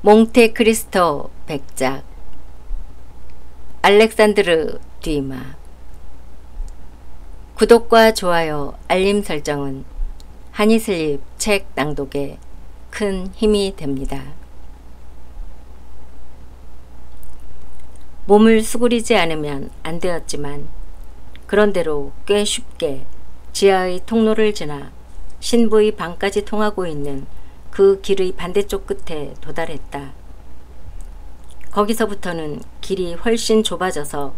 몽테크리스토 백작 알렉산드르 듀마. 구독과 좋아요, 알림 설정은 하니슬립 책 낭독에 큰 힘이 됩니다. 몸을 수그리지 않으면 안 되었지만 그런대로 꽤 쉽게 지하의 통로를 지나 신부의 방까지 통하고 있는 그 길의 반대쪽 끝에 도달했다. 거기서부터는 길이 훨씬 좁아져서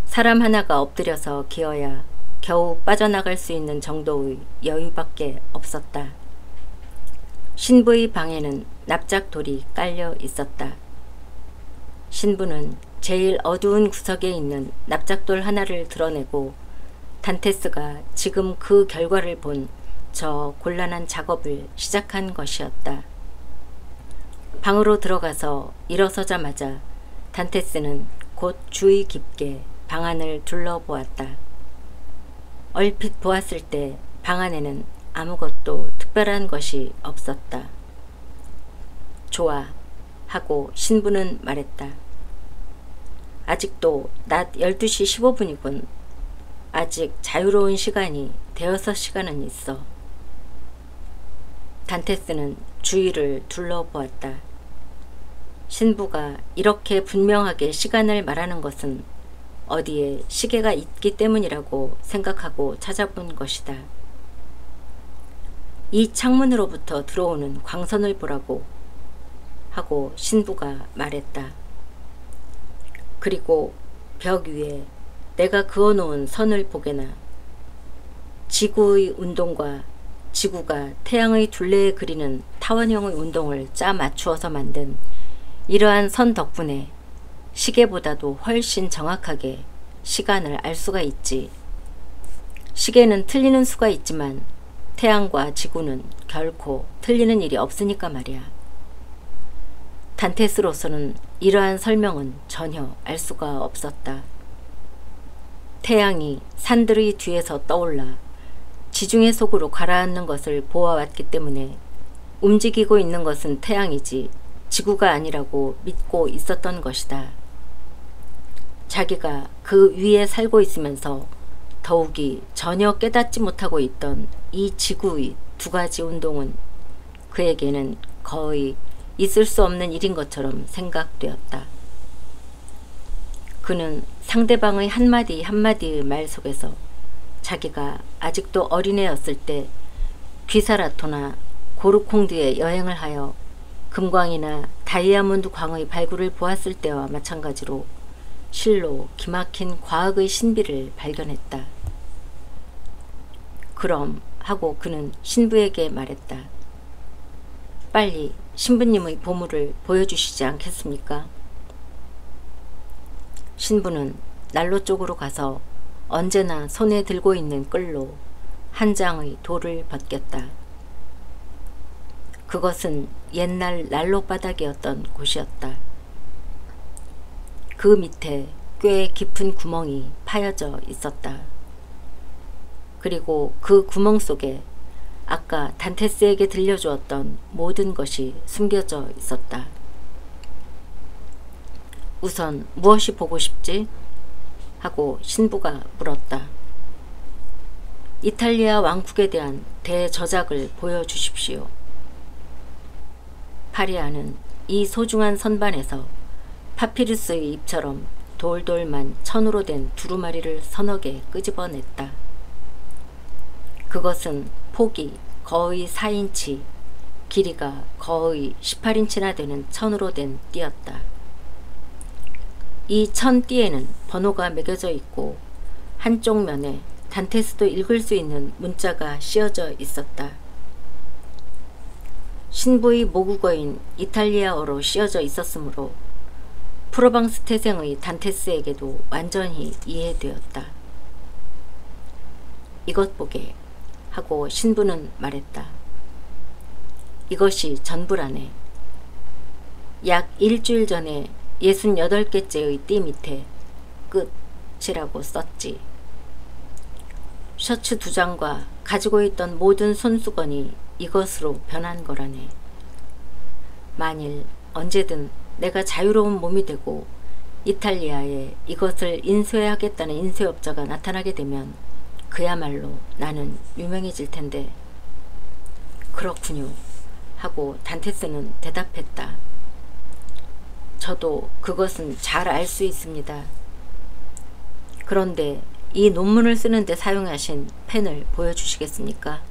사람 하나가 엎드려서 기어야 겨우 빠져나갈 수 있는 정도의 여유밖에 없었다. 신부의 방에는 납작돌이 깔려 있었다. 신부는 제일 어두운 구석에 있는 납작돌 하나를 드러내고 단테스가 지금 그 결과를 본 저 곤란한 작업을 시작한 것이었다. 방으로 들어가서 일어서자마자 단테스는 곧 주의 깊게 방 안을 둘러보았다. 얼핏 보았을 때 방 안에는 아무것도 특별한 것이 없었다. 좋아 하고 신부는 말했다. 아직도 낮 12시 15분이군. 아직 자유로운 시간이 대여섯 시간은 있어. 단테스는 주위를 둘러보았다. 신부가 이렇게 분명하게 시간을 말하는 것은 어디에 시계가 있기 때문이라고 생각하고 찾아본 것이다. 이 창문으로부터 들어오는 광선을 보라고 하고 신부가 말했다. 그리고 벽 위에 내가 그어놓은 선을 보게나. 지구의 운동과 지구가 태양의 둘레에 그리는 타원형의 운동을 짜 맞추어서 만든 이러한 선 덕분에 시계보다도 훨씬 정확하게 시간을 알 수가 있지. 시계는 틀리는 수가 있지만 태양과 지구는 결코 틀리는 일이 없으니까 말이야. 단테스로서는 이러한 설명은 전혀 알 수가 없었다. 태양이 산들의 뒤에서 떠올라 지중해 속으로 가라앉는 것을 보아왔기 때문에 움직이고 있는 것은 태양이지 지구가 아니라고 믿고 있었던 것이다. 자기가 그 위에 살고 있으면서 더욱이 전혀 깨닫지 못하고 있던 이 지구의 두 가지 운동은 그에게는 거의 있을 수 없는 일인 것처럼 생각되었다. 그는 상대방의 한마디 한마디의 말 속에서 자기가 아직도 어린애였을 때 귀사라토나 고르콩드에 여행을 하여 금광이나 다이아몬드 광의 발굴을 보았을 때와 마찬가지로 실로 기막힌 과학의 신비를 발견했다. 그럼 하고 그는 신부에게 말했다. 빨리 신부님의 보물을 보여주시지 않겠습니까? 신부는 난로 쪽으로 가서 언제나 손에 들고 있는 끌로 한 장의 돌을 벗겼다. 그것은 옛날 난로 바닥이었던 곳이었다. 그 밑에 꽤 깊은 구멍이 파여져 있었다. 그리고 그 구멍 속에 아까 단테스에게 들려주었던 모든 것이 숨겨져 있었다. 우선 무엇이 보고 싶지? 하고 신부가 물었다. 이탈리아 왕국에 대한 대저작을 보여주십시오. 파리아는 이 소중한 선반에서 파피루스의 잎처럼 돌돌만 천으로 된 두루마리를 서너 개 끄집어냈다. 그것은 폭이 거의 4인치, 길이가 거의 18인치나 되는 천으로 된 띠였다. 이 천 띠에는 번호가 매겨져 있고 한쪽 면에 단테스도 읽을 수 있는 문자가 씌어져 있었다. 신부의 모국어인 이탈리아어로 씌어져 있었으므로 프로방스 태생의 단테스에게도 완전히 이해되었다. 이것 보게 하고 신부는 말했다. 이것이 전부라네. 약 일주일 전에 68개째의 띠 밑에 끝이라고 썼지. 셔츠 2장과 가지고 있던 모든 손수건이 이것으로 변한 거라네. 만일 언제든 내가 자유로운 몸이 되고 이탈리아에 이것을 인쇄하겠다는 인쇄업자가 나타나게 되면 그야말로 나는 유명해질 텐데. 그렇군요 하고 단테스는 대답했다. 저도 그것은 잘 알 수 있습니다. 그런데 이 논문을 쓰는데 사용하신 펜을 보여주시겠습니까?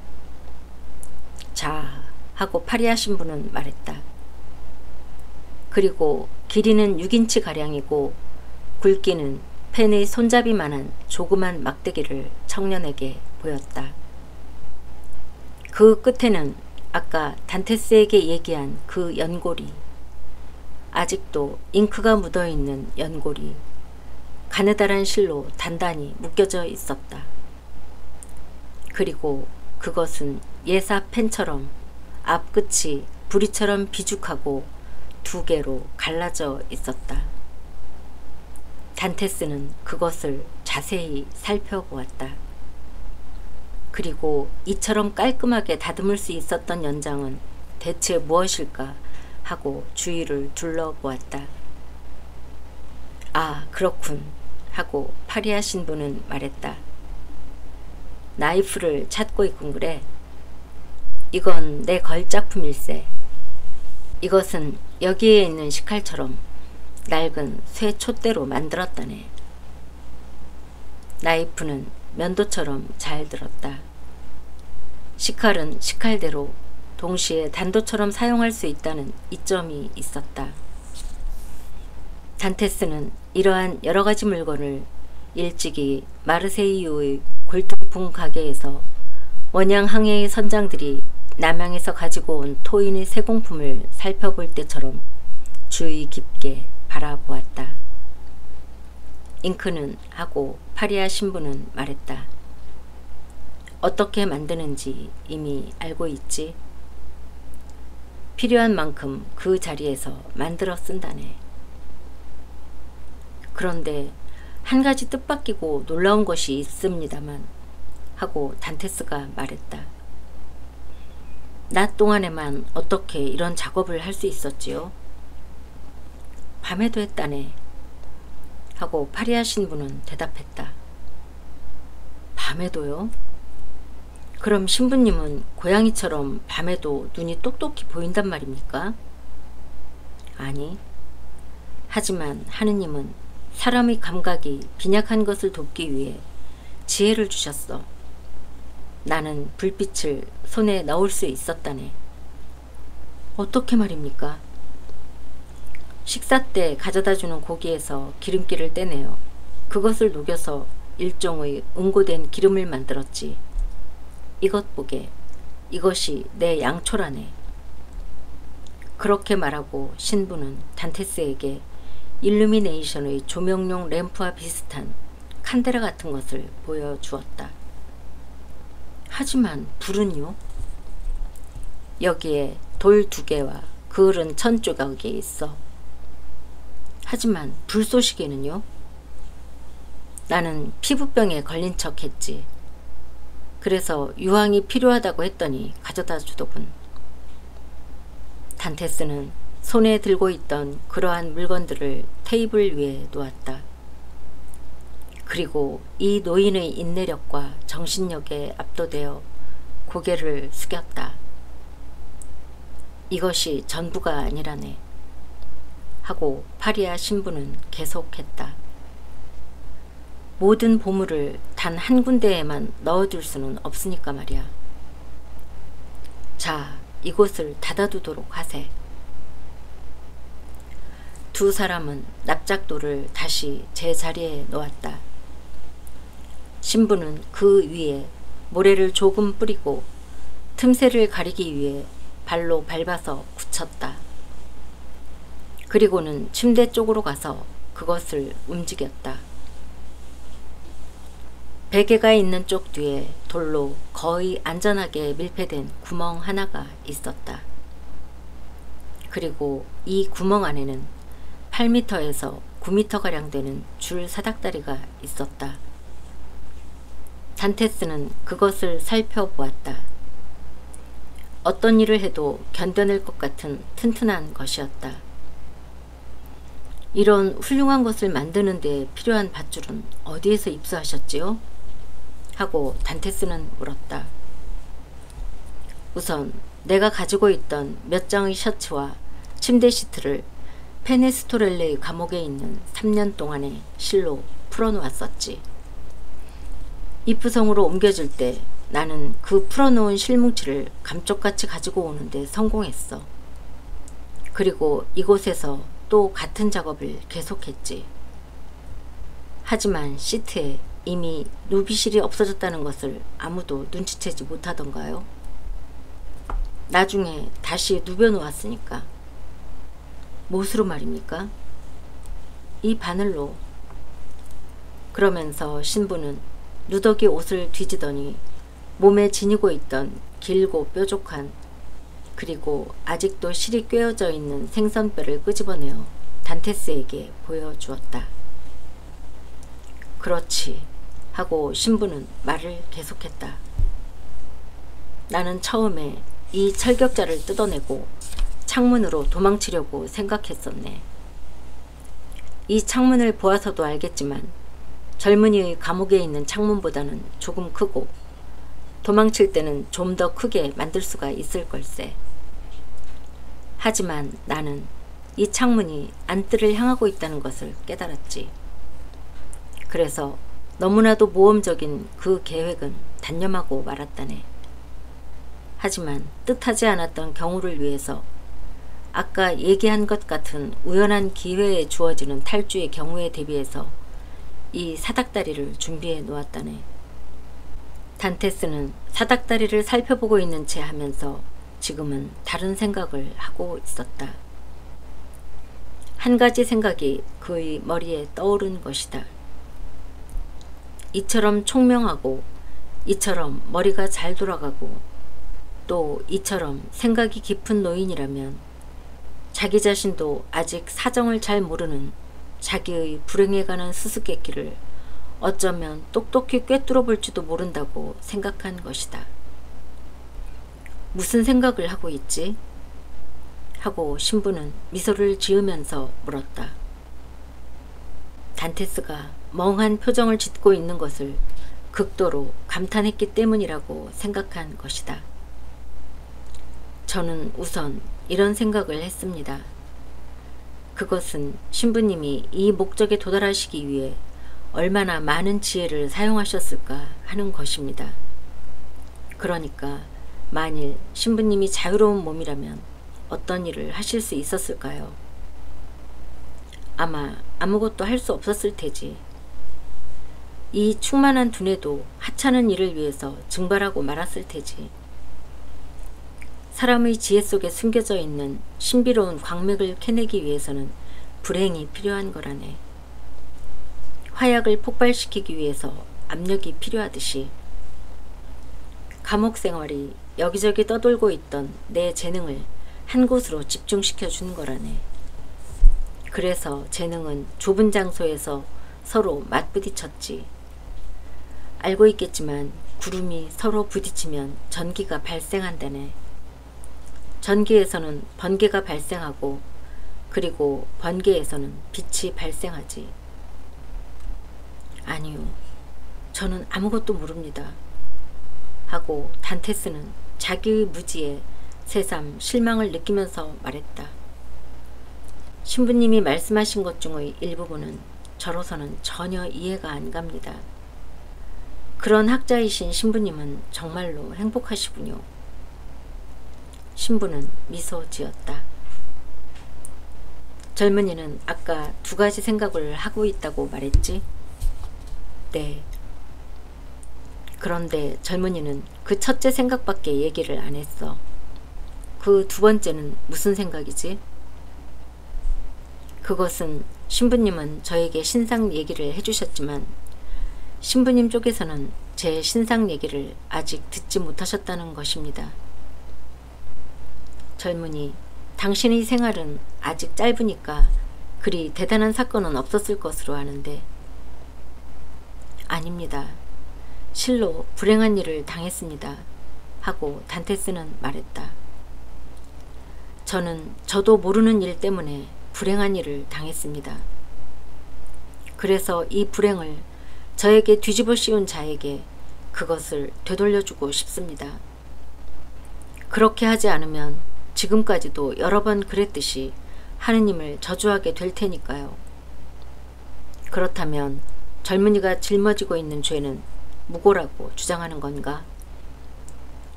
자, 하고 파리아 신부는 말했다. 그리고 길이는 6인치 가량이고 굵기는 펜의 손잡이만한 조그만 막대기를 청년에게 보였다. 그 끝에는 아까 단테스에게 얘기한 그 연고리, 아직도 잉크가 묻어있는 연고리, 가느다란 실로 단단히 묶여져 있었다. 그리고 그것은 예사 펜처럼 앞끝이 부리처럼 비죽하고 두 개로 갈라져 있었다. 단테스는 그것을 자세히 살펴보았다. 그리고 이처럼 깔끔하게 다듬을 수 있었던 연장은 대체 무엇일까 하고 주위를 둘러보았다. 아, 그렇군 하고 파리아 신부는 말했다. 나이프를 찾고 있군 그래. 이건 내 걸작품일세. 이것은 여기에 있는 식칼처럼 낡은 쇠 촛대로 만들었다네. 나이프는 면도처럼 잘 들었다. 식칼은 식칼대로 동시에 단도처럼 사용할 수 있다는 이점이 있었다. 단테스는 이러한 여러가지 물건을 일찍이 마르세이유의 골동품 가게에서 원양 항해의 선장들이 남양에서 가지고 온 토인의 세공품을 살펴볼 때처럼 주의 깊게 바라보았다. 잉크는 하고 파리아 신부는 말했다. 어떻게 만드는지 이미 알고 있지? 필요한 만큼 그 자리에서 만들어 쓴다네. 그런데 한 가지 뜻밖이고 놀라운 것이 있습니다만 하고 단테스가 말했다. 낮 동안에만 어떻게 이런 작업을 할 수 있었지요? 밤에도 했다네 하고 파리아 신부는 대답했다. 밤에도요? 그럼 신부님은 고양이처럼 밤에도 눈이 똑똑히 보인단 말입니까? 아니, 하지만 하느님은 사람의 감각이 빈약한 것을 돕기 위해 지혜를 주셨어. 나는 불빛을 손에 넣을 수 있었다네. 어떻게 말입니까? 식사 때 가져다주는 고기에서 기름기를 떼내어 그것을 녹여서 일종의 응고된 기름을 만들었지. 이것 보게, 이것이 내 양초라네. 그렇게 말하고 신부는 단테스에게 일루미네이션의 조명용 램프와 비슷한 칸데라 같은 것을 보여주었다. 하지만 불은요? 여기에 돌 2개와 그을은 1000조각이 있어. 하지만 불쏘시개는요? 나는 피부병에 걸린 척 했지. 그래서 유황이 필요하다고 했더니 가져다 주더군. 단테스는 손에 들고 있던 그러한 물건들을 테이블 위에 놓았다. 그리고 이 노인의 인내력과 정신력에 압도되어 고개를 숙였다. 이것이 전부가 아니라네 하고 파리아 신부는 계속했다. 모든 보물을 단 한 군데에만 넣어둘 수는 없으니까 말이야. 자, 이곳을 닫아두도록 하세. 두 사람은 납작돌을 다시 제자리에 놓았다. 신부는 그 위에 모래를 조금 뿌리고 틈새를 가리기 위해 발로 밟아서 굳혔다. 그리고는 침대 쪽으로 가서 그것을 움직였다. 베개가 있는 쪽 뒤에 돌로 거의 안전하게 밀폐된 구멍 하나가 있었다. 그리고 이 구멍 안에는 8m에서 9m가량 되는 줄 사닥다리가 있었다. 단테스는 그것을 살펴보았다. 어떤 일을 해도 견뎌낼 것 같은 튼튼한 것이었다. 이런 훌륭한 것을 만드는 데 필요한 밧줄은 어디에서 입수하셨지요? 하고 단테스는 물었다. 우선 내가 가지고 있던 몇 장의 셔츠와 침대 시트를 페네스토렐레의 감옥에 있는 3년 동안의 실로 풀어놓았었지. 입구성으로 옮겨질 때 나는 그 풀어놓은 실뭉치를 감쪽같이 가지고 오는데 성공했어. 그리고 이곳에서 또 같은 작업을 계속했지. 하지만 시트에 이미 누비실이 없어졌다는 것을 아무도 눈치채지 못하던가요? 나중에 다시 누벼놓았으니까. 못으로 말입니까? 이 바늘로. 그러면서 신부는 누더기 옷을 뒤지더니 몸에 지니고 있던 길고 뾰족한, 그리고 아직도 실이 꿰어져 있는 생선뼈를 끄집어내어 단테스에게 보여주었다. 그렇지 하고 신부는 말을 계속했다. 나는 처음에 이 철격자를 뜯어내고 창문으로 도망치려고 생각했었네. 이 창문을 보아서도 알겠지만 젊은이의 감옥에 있는 창문보다는 조금 크고 도망칠 때는 좀 더 크게 만들 수가 있을 걸세. 하지만 나는 이 창문이 안뜰을 향하고 있다는 것을 깨달았지. 그래서 너무나도 모험적인 그 계획은 단념하고 말았다네. 하지만 뜻하지 않았던 경우를 위해서 아까 얘기한 것 같은 우연한 기회에 주어지는 탈주의 경우에 대비해서 이 사닥다리를 준비해 놓았다네. 단테스는 사닥다리를 살펴보고 있는 채 하면서 지금은 다른 생각을 하고 있었다. 한 가지 생각이 그의 머리에 떠오른 것이다. 이처럼 총명하고, 이처럼 머리가 잘 돌아가고, 또 이처럼 생각이 깊은 노인이라면 자기 자신도 아직 사정을 잘 모르는 자기의 불행에 관한 수수께끼를 어쩌면 똑똑히 꿰뚫어 볼지도 모른다고 생각한 것이다. 무슨 생각을 하고 있지? 하고 신부는 미소를 지으면서 물었다. 단테스가 멍한 표정을 짓고 있는 것을 극도로 감탄했기 때문이라고 생각한 것이다. 저는 우선 이런 생각을 했습니다. 그것은 신부님이 이 목적에 도달하시기 위해 얼마나 많은 지혜를 사용하셨을까 하는 것입니다. 그러니까 만일 신부님이 자유로운 몸이라면 어떤 일을 하실 수 있었을까요? 아마 아무것도 할 수 없었을 테지. 이 충만한 두뇌도 하찮은 일을 위해서 증발하고 말았을 테지. 사람의 지혜 속에 숨겨져 있는 신비로운 광맥을 캐내기 위해서는 불행이 필요한 거라네. 화약을 폭발시키기 위해서 압력이 필요하듯이 감옥 생활이 여기저기 떠돌고 있던 내 재능을 한 곳으로 집중시켜 주는 거라네. 그래서 재능은 좁은 장소에서 서로 맞부딪혔지. 알고 있겠지만 구름이 서로 부딪히면 전기가 발생한다네. 전기에서는 번개가 발생하고, 그리고 번개에서는 빛이 발생하지. 아니요, 저는 아무것도 모릅니다. 하고 단테스는 자기의 무지에 새삼 실망을 느끼면서 말했다. 신부님이 말씀하신 것 중의 일부분은 저로서는 전혀 이해가 안 갑니다. 그런 학자이신 신부님은 정말로 행복하시군요. 신부는 미소 지었다. 젊은이는 아까 두 가지 생각을 하고 있다고 말했지? 네. 그런데 젊은이는 그 첫째 생각밖에 얘기를 안 했어. 그 두 번째는 무슨 생각이지? 그것은 신부님은 저에게 신상 얘기를 해주셨지만 신부님 쪽에서는 제 신상 얘기를 아직 듣지 못하셨다는 것입니다. 젊은이, 당신의 생활은 아직 짧으니까 그리 대단한 사건은 없었을 것으로 아는데. 아닙니다. 실로 불행한 일을 당했습니다. 하고 단테스는 말했다. 저는 저도 모르는 일 때문에 불행한 일을 당했습니다. 그래서 이 불행을 저에게 뒤집어 씌운 자에게 그것을 되돌려주고 싶습니다. 그렇게 하지 않으면 지금까지도 여러 번 그랬듯이 하느님을 저주하게 될 테니까요. 그렇다면 젊은이가 짊어지고 있는 죄는 무고라고 주장하는 건가?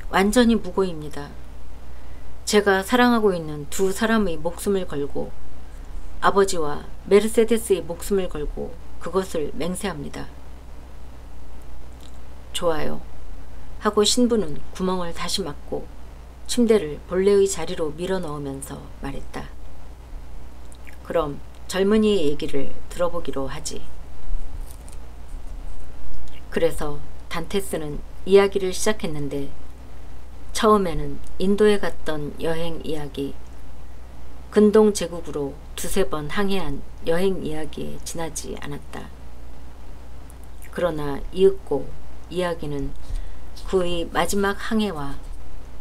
완전히 무고입니다. 제가 사랑하고 있는 두 사람의 목숨을 걸고 아버지와 메르세데스의 목숨을 걸고 그것을 맹세합니다. 좋아요. 하고 신부는 구멍을 다시 막고 침대를 본래의 자리로 밀어 넣으면서 말했다. 그럼 젊은이의 얘기를 들어보기로 하지. 그래서 단테스는 이야기를 시작했는데 처음에는 인도에 갔던 여행 이야기, 근동 제국으로 두세 번 항해한 여행 이야기에 지나지 않았다. 그러나 이윽고 이야기는 그의 마지막 항해와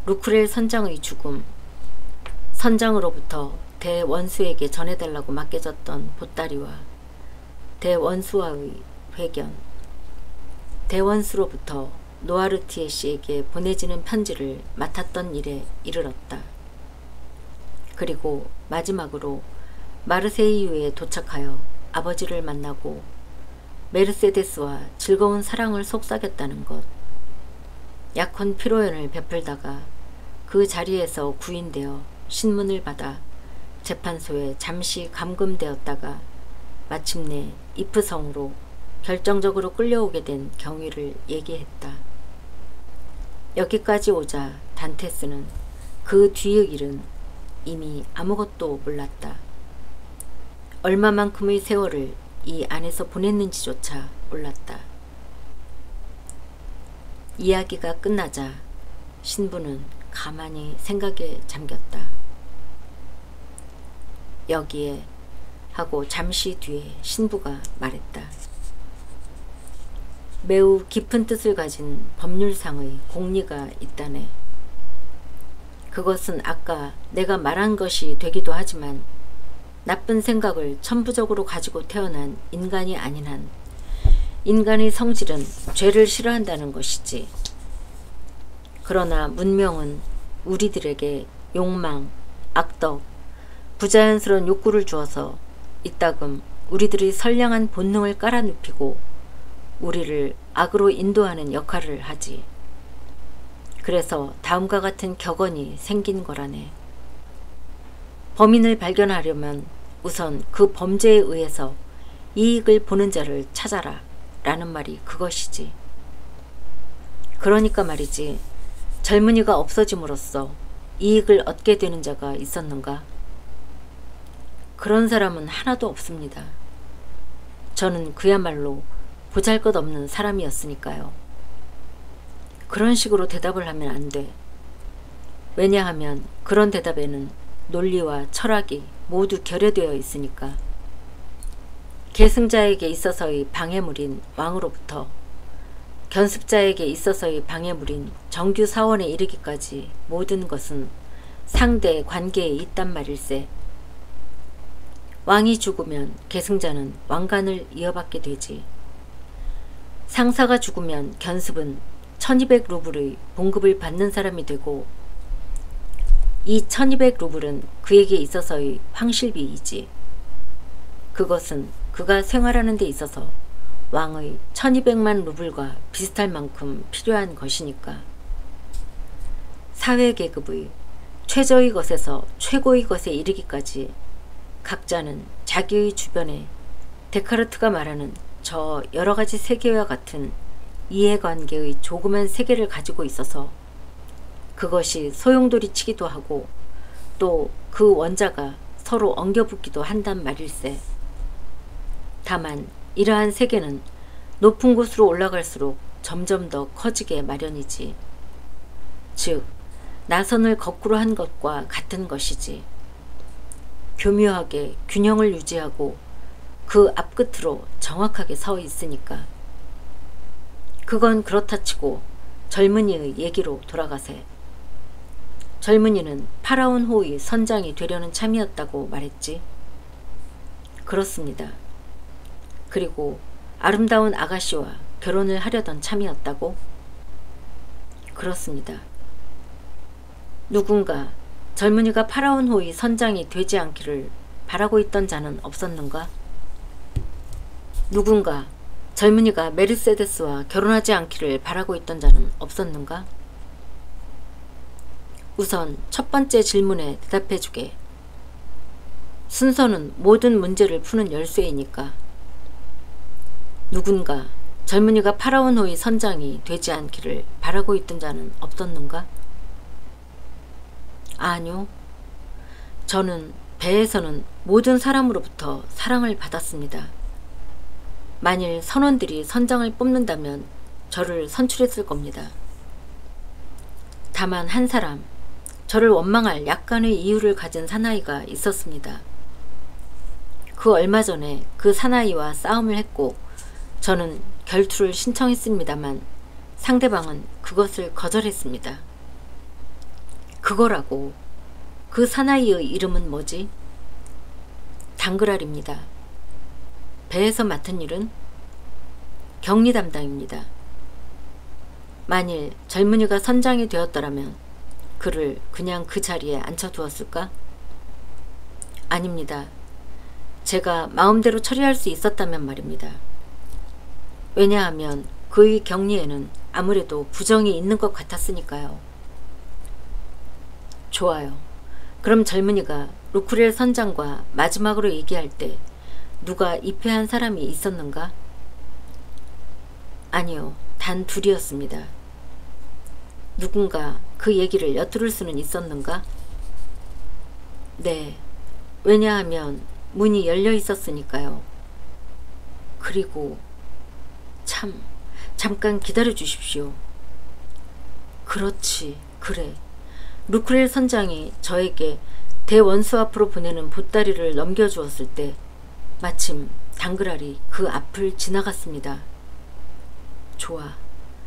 루크렐 선장의 죽음, 선장으로부터 대원수에게 전해달라고 맡겨졌던 보따리와 대원수와의 회견, 대원수로부터 노아르티에 씨에게 보내지는 편지를 맡았던 일에 이르렀다. 그리고 마지막으로 마르세이유에 도착하여 아버지를 만나고 메르세데스와 즐거운 사랑을 속삭였다는 것. 약혼 피로연을 베풀다가 그 자리에서 구인되어 신문을 받아 재판소에 잠시 감금되었다가 마침내 이프성으로 결정적으로 끌려오게 된 경위를 얘기했다. 여기까지 오자 단테스는 그 뒤의 일은 이미 아무것도 몰랐다. 얼마만큼의 세월을 이 안에서 보냈는지조차 몰랐다. 이야기가 끝나자 신부는 가만히 생각에 잠겼다. 여기에 하고 잠시 뒤에 신부가 말했다. 매우 깊은 뜻을 가진 법률상의 공리가 있다네. 그것은 아까 내가 말한 것이 되기도 하지만 나쁜 생각을 천부적으로 가지고 태어난 인간이 아닌 한 인간의 성질은 죄를 싫어한다는 것이지. 그러나 문명은 우리들에게 욕망, 악덕, 부자연스러운 욕구를 주어서 이따금 우리들의 선량한 본능을 깔아눕히고 우리를 악으로 인도하는 역할을 하지. 그래서 다음과 같은 격언이 생긴 거라네. 범인을 발견하려면 우선 그 범죄에 의해서 이익을 보는 자를 찾아라 라는 말이 그것이지. 그러니까 말이지, 젊은이가 없어짐으로써 이익을 얻게 되는 자가 있었는가? 그런 사람은 하나도 없습니다. 저는 그야말로 보잘것없는 사람이었으니까요. 그런 식으로 대답을 하면 안 돼. 왜냐하면 그런 대답에는 논리와 철학이 모두 결여되어 있으니까. 계승자에게 있어서의 방해물인 왕으로부터 견습자에게 있어서의 방해물인 정규 사원에 이르기까지 모든 것은 상대 관계에 있단 말일세. 왕이 죽으면 계승자는 왕관을 이어받게 되지. 상사가 죽으면 견습은 1200루블의 봉급을 받는 사람이 되고 이 1200루블은 그에게 있어서의 황실비이지. 그것은 그가 생활하는 데 있어서 왕의 1200만 루블과 비슷할 만큼 필요한 것이니까. 사회계급의 최저의 것에서 최고의 것에 이르기까지 각자는 자기의 주변에 데카르트가 말하는 저 여러가지 세계와 같은 이해관계의 조그만 세계를 가지고 있어서 그것이 소용돌이치기도 하고 또 그 원자가 서로 엉겨붙기도 한단 말일세. 다만 이러한 세계는 높은 곳으로 올라갈수록 점점 더 커지게 마련이지. 즉 나선을 거꾸로 한 것과 같은 것이지. 교묘하게 균형을 유지하고 그 앞끝으로 정확하게 서 있으니까. 그건 그렇다 치고 젊은이의 얘기로 돌아가세. 젊은이는 파라온 호의 선장이 되려는 참이었다고 말했지. 그렇습니다. 그리고 아름다운 아가씨와 결혼을 하려던 참이었다고? 그렇습니다. 누군가 젊은이가 파라온호의 선장이 되지 않기를 바라고 있던 자는 없었는가? 누군가 젊은이가 메르세데스와 결혼하지 않기를 바라고 있던 자는 없었는가? 우선 첫 번째 질문에 대답해주게. 순서는 모든 문제를 푸는 열쇠이니까. 누군가 젊은이가 파라온호의 선장이 되지 않기를 바라고 있던 자는 없었는가? 아니요. 저는 배에서는 모든 사람으로부터 사랑을 받았습니다. 만일 선원들이 선장을 뽑는다면 저를 선출했을 겁니다. 다만 한 사람, 저를 원망할 약간의 이유를 가진 사나이가 있었습니다. 그 얼마 전에 그 사나이와 싸움을 했고 저는 결투를 신청했습니다만 상대방은 그것을 거절했습니다. 그거라고. 그 사나이의 이름은 뭐지? 당그랄입니다. 배에서 맡은 일은 격리 담당입니다. 만일 젊은이가 선장이 되었더라면 그를 그냥 그 자리에 앉혀두었을까? 아닙니다. 제가 마음대로 처리할 수 있었다면 말입니다. 왜냐하면 그의 격리에는 아무래도 부정이 있는 것 같았으니까요. 좋아요. 그럼 젊은이가 루크렐 선장과 마지막으로 얘기할 때 누가 입회한 사람이 있었는가? 아니요. 단 둘이었습니다. 누군가 그 얘기를 엿들을 수는 있었는가? 네. 왜냐하면 문이 열려 있었으니까요. 그리고 잠깐 기다려 주십시오. 그렇지, 그래. 루크렐 선장이 저에게 대원수 앞으로 보내는 보따리를 넘겨주었을 때 마침 당그랄이 그 앞을 지나갔습니다. 좋아,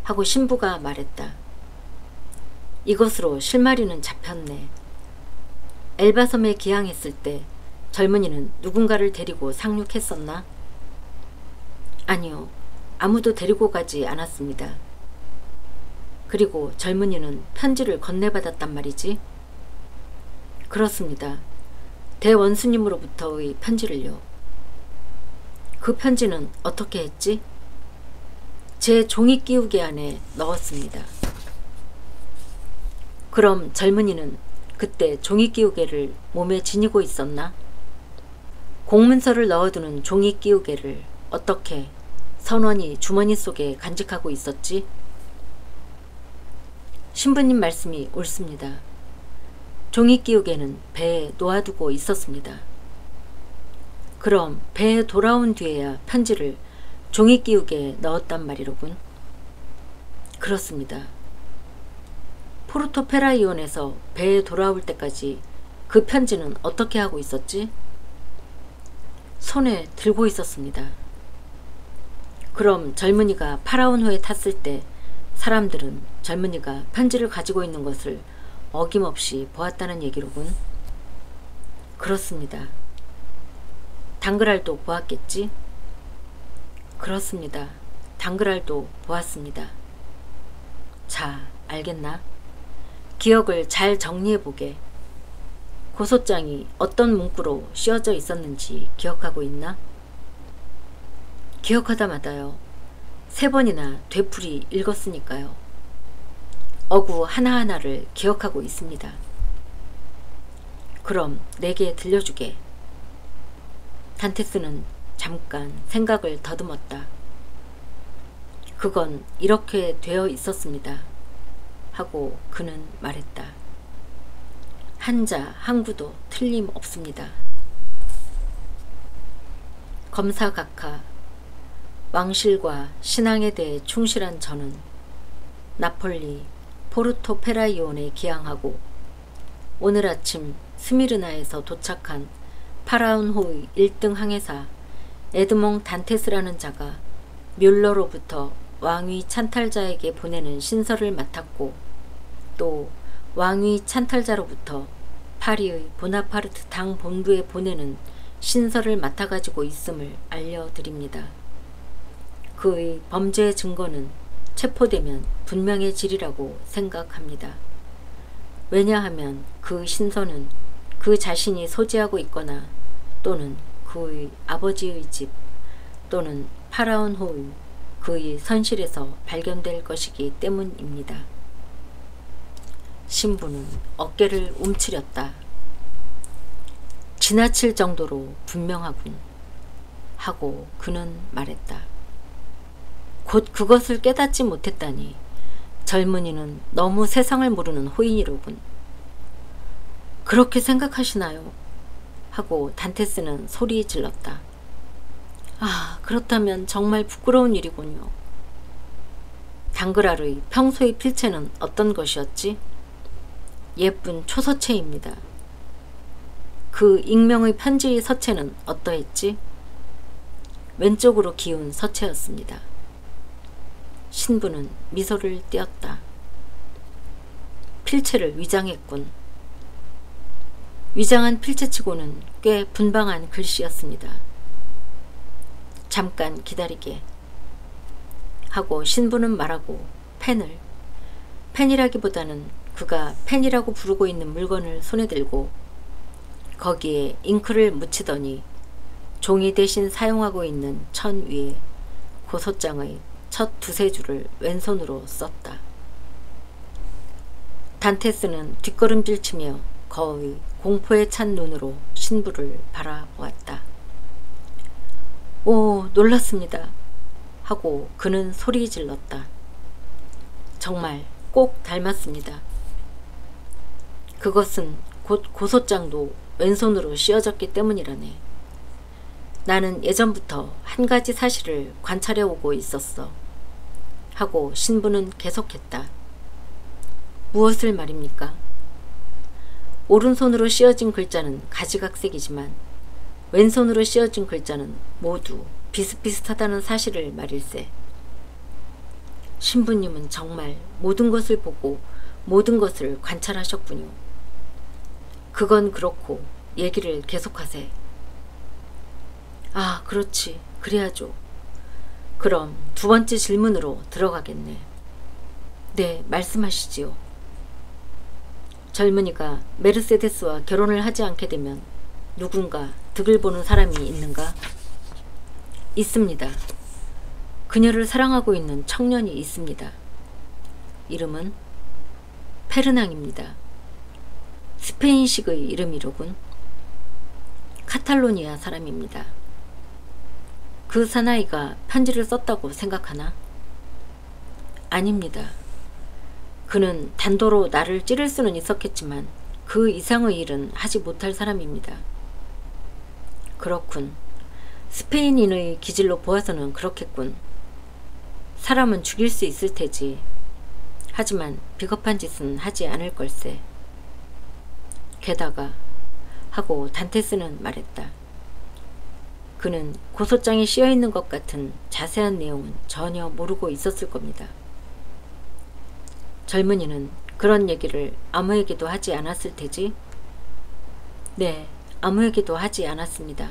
하고 신부가 말했다. 이것으로 실마리는 잡혔네. 엘바섬에 기항했을 때 젊은이는 누군가를 데리고 상륙했었나? 아니요. 아무도 데리고 가지 않았습니다. 그리고 젊은이는 편지를 건네받았단 말이지? 그렇습니다. 대원수님으로부터의 편지를요. 그 편지는 어떻게 했지? 제 종이 끼우개 안에 넣었습니다. 그럼 젊은이는 그때 종이 끼우개를 몸에 지니고 있었나? 공문서를 넣어두는 종이 끼우개를 어떻게 선원이 주머니 속에 간직하고 있었지? 신부님 말씀이 옳습니다. 종이 끼우개는 배에 놓아두고 있었습니다. 그럼 배에 돌아온 뒤에야 편지를 종이 끼우개에 넣었단 말이로군. 그렇습니다. 포르토 페라이온에서 배에 돌아올 때까지 그 편지는 어떻게 하고 있었지? 손에 들고 있었습니다. 그럼 젊은이가 파라온호에 탔을 때 사람들은 젊은이가 편지를 가지고 있는 것을 어김없이 보았다는 얘기로군. 그렇습니다. 당그랄도 보았겠지? 그렇습니다. 당그랄도 보았습니다. 자, 알겠나? 기억을 잘 정리해보게. 고소장이 어떤 문구로 씌워져 있었는지 기억하고 있나? 기억하다 마다요. 3번이나 되풀이 읽었으니까요. 어구 하나하나를 기억하고 있습니다. 그럼 내게 들려주게. 단테스는 잠깐 생각을 더듬었다. 그건 이렇게 되어 있었습니다. 하고 그는 말했다. 한자 한구도 틀림없습니다. 검사각하, 왕실과 신앙에 대해 충실한 저는 나폴리 포르토 페라이온에 기항하고 오늘 아침 스미르나에서 도착한 파라온호의 1등 항해사 에드몽 단테스라는 자가 뮬러로부터 왕위 찬탈자에게 보내는 신서를 맡았고 또 왕위 찬탈자로부터 파리의 보나파르트 당 본부에 보내는 신설을 맡아가지고 있음을 알려드립니다. 그의 범죄 증거는 체포되면 분명해지리라고 생각합니다. 왜냐하면 그 신선은 그 자신이 소지하고 있거나 또는 그의 아버지의 집 또는 파라온호의 그의 선실에서 발견될 것이기 때문입니다. 신부는 어깨를 움츠렸다. 지나칠 정도로 분명하군 하고 그는 말했다. 곧 그것을 깨닫지 못했다니 젊은이는 너무 세상을 모르는 호인이로군. 그렇게 생각하시나요? 하고 단테스는 소리 질렀다. 아, 그렇다면 정말 부끄러운 일이군요. 당그랄의 평소의 필체는 어떤 것이었지? 예쁜 초서체입니다. 그 익명의 편지의 서체는 어떠했지? 왼쪽으로 기운 서체였습니다. 신부는 미소를 띄었다. 필체를 위장했군. 위장한 필체치고는 꽤 분방한 글씨였습니다. 잠깐 기다리게 하고 신부는 말하고 펜이라기보다는 그가 펜이라고 부르고 있는 물건을 손에 들고 거기에 잉크를 묻히더니 종이 대신 사용하고 있는 천 위에 고소장의 첫 두세 줄을 왼손으로 썼다. 단테스는 뒷걸음질치며 거의 공포에 찬 눈으로 신부를 바라보았다. 오, 놀랐습니다. 하고 그는 소리 질렀다. 정말 꼭 닮았습니다. 그것은 곧 고소장도 왼손으로 씌어졌기 때문이라네. 나는 예전부터 한 가지 사실을 관찰해 오고 있었어. 하고 신부는 계속했다. 무엇을 말입니까? 오른손으로 씌어진 글자는 가지각색이지만 왼손으로 씌어진 글자는 모두 비슷비슷하다는 사실을 말일세. 신부님은 정말 모든 것을 보고 모든 것을 관찰하셨군요. 그건 그렇고 얘기를 계속하세. 아, 그렇지. 그래야죠. 그럼 두 번째 질문으로 들어가겠네. 네, 말씀하시지요. 젊은이가 메르세데스와 결혼을 하지 않게 되면 누군가 득을 보는 사람이 있는가? 있습니다. 그녀를 사랑하고 있는 청년이 있습니다. 이름은 페르낭입니다. 스페인식의 이름이로군. 카탈로니아 사람입니다. 그 사나이가 편지를 썼다고 생각하나? 아닙니다. 그는 단도로 나를 찌를 수는 있었겠지만 그 이상의 일은 하지 못할 사람입니다. 그렇군. 스페인인의 기질로 보아서는 그렇겠군. 사람은 죽일 수 있을 테지. 하지만 비겁한 짓은 하지 않을 걸세. 게다가 하고 단테스는 말했다. 그는 고소장에 씌어있는 것 같은 자세한 내용은 전혀 모르고 있었을 겁니다. 젊은이는 그런 얘기를 아무에게도 하지 않았을 테지? 네, 아무에게도 하지 않았습니다.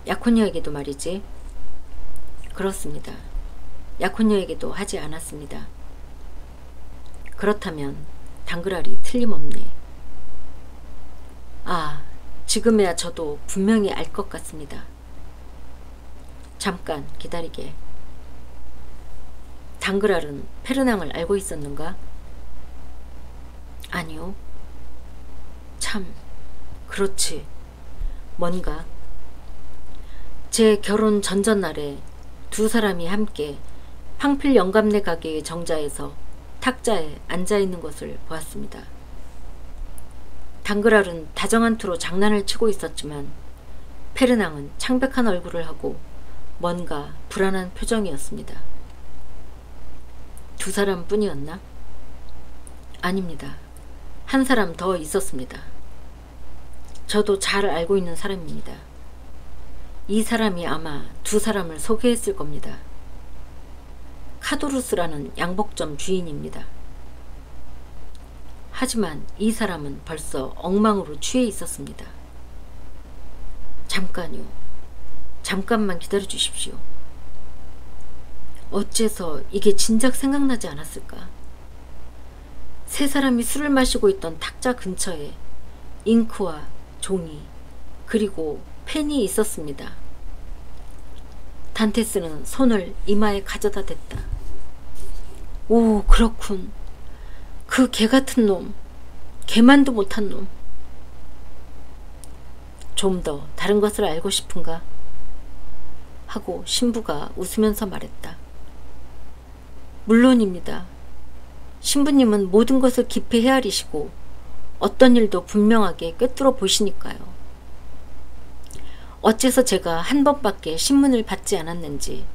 약혼녀에게도 말이지. 그렇습니다. 약혼녀에게도 하지 않았습니다. 그렇다면 당그랄이 틀림없네. 아, 지금에야 저도 분명히 알 것 같습니다. 잠깐 기다리게. 당그랄은 페르낭을 알고 있었는가? 아니요. 참, 그렇지. 뭔가. 제 결혼 전전날에 두 사람이 함께 팡필 영감네 가게의 정자에서 탁자에 앉아있는 것을 보았습니다. 당그랄은 다정한 투로 장난을 치고 있었지만 페르낭은 창백한 얼굴을 하고 뭔가 불안한 표정이었습니다. 두 사람뿐이었나? 아닙니다. 한 사람 더 있었습니다. 저도 잘 알고 있는 사람입니다. 이 사람이 아마 두 사람을 소개했을 겁니다. 카도루스라는 양복점 주인입니다. 하지만 이 사람은 벌써 엉망으로 취해 있었습니다. 잠깐요. 잠깐만 기다려 주십시오. 어째서 이게 진작 생각나지 않았을까? 세 사람이 술을 마시고 있던 탁자 근처에 잉크와 종이 그리고 펜이 있었습니다. 단테스는 손을 이마에 가져다 댔다. 오, 그렇군. 그 개같은 놈. 개만도 못한 놈. 좀 더 다른 것을 알고 싶은가? 하고 신부가 웃으면서 말했다. 물론입니다. 신부님은 모든 것을 깊이 헤아리시고 어떤 일도 분명하게 꿰뚫어 보시니까요. 어째서 제가 한 번밖에 신문을 받지 않았는지,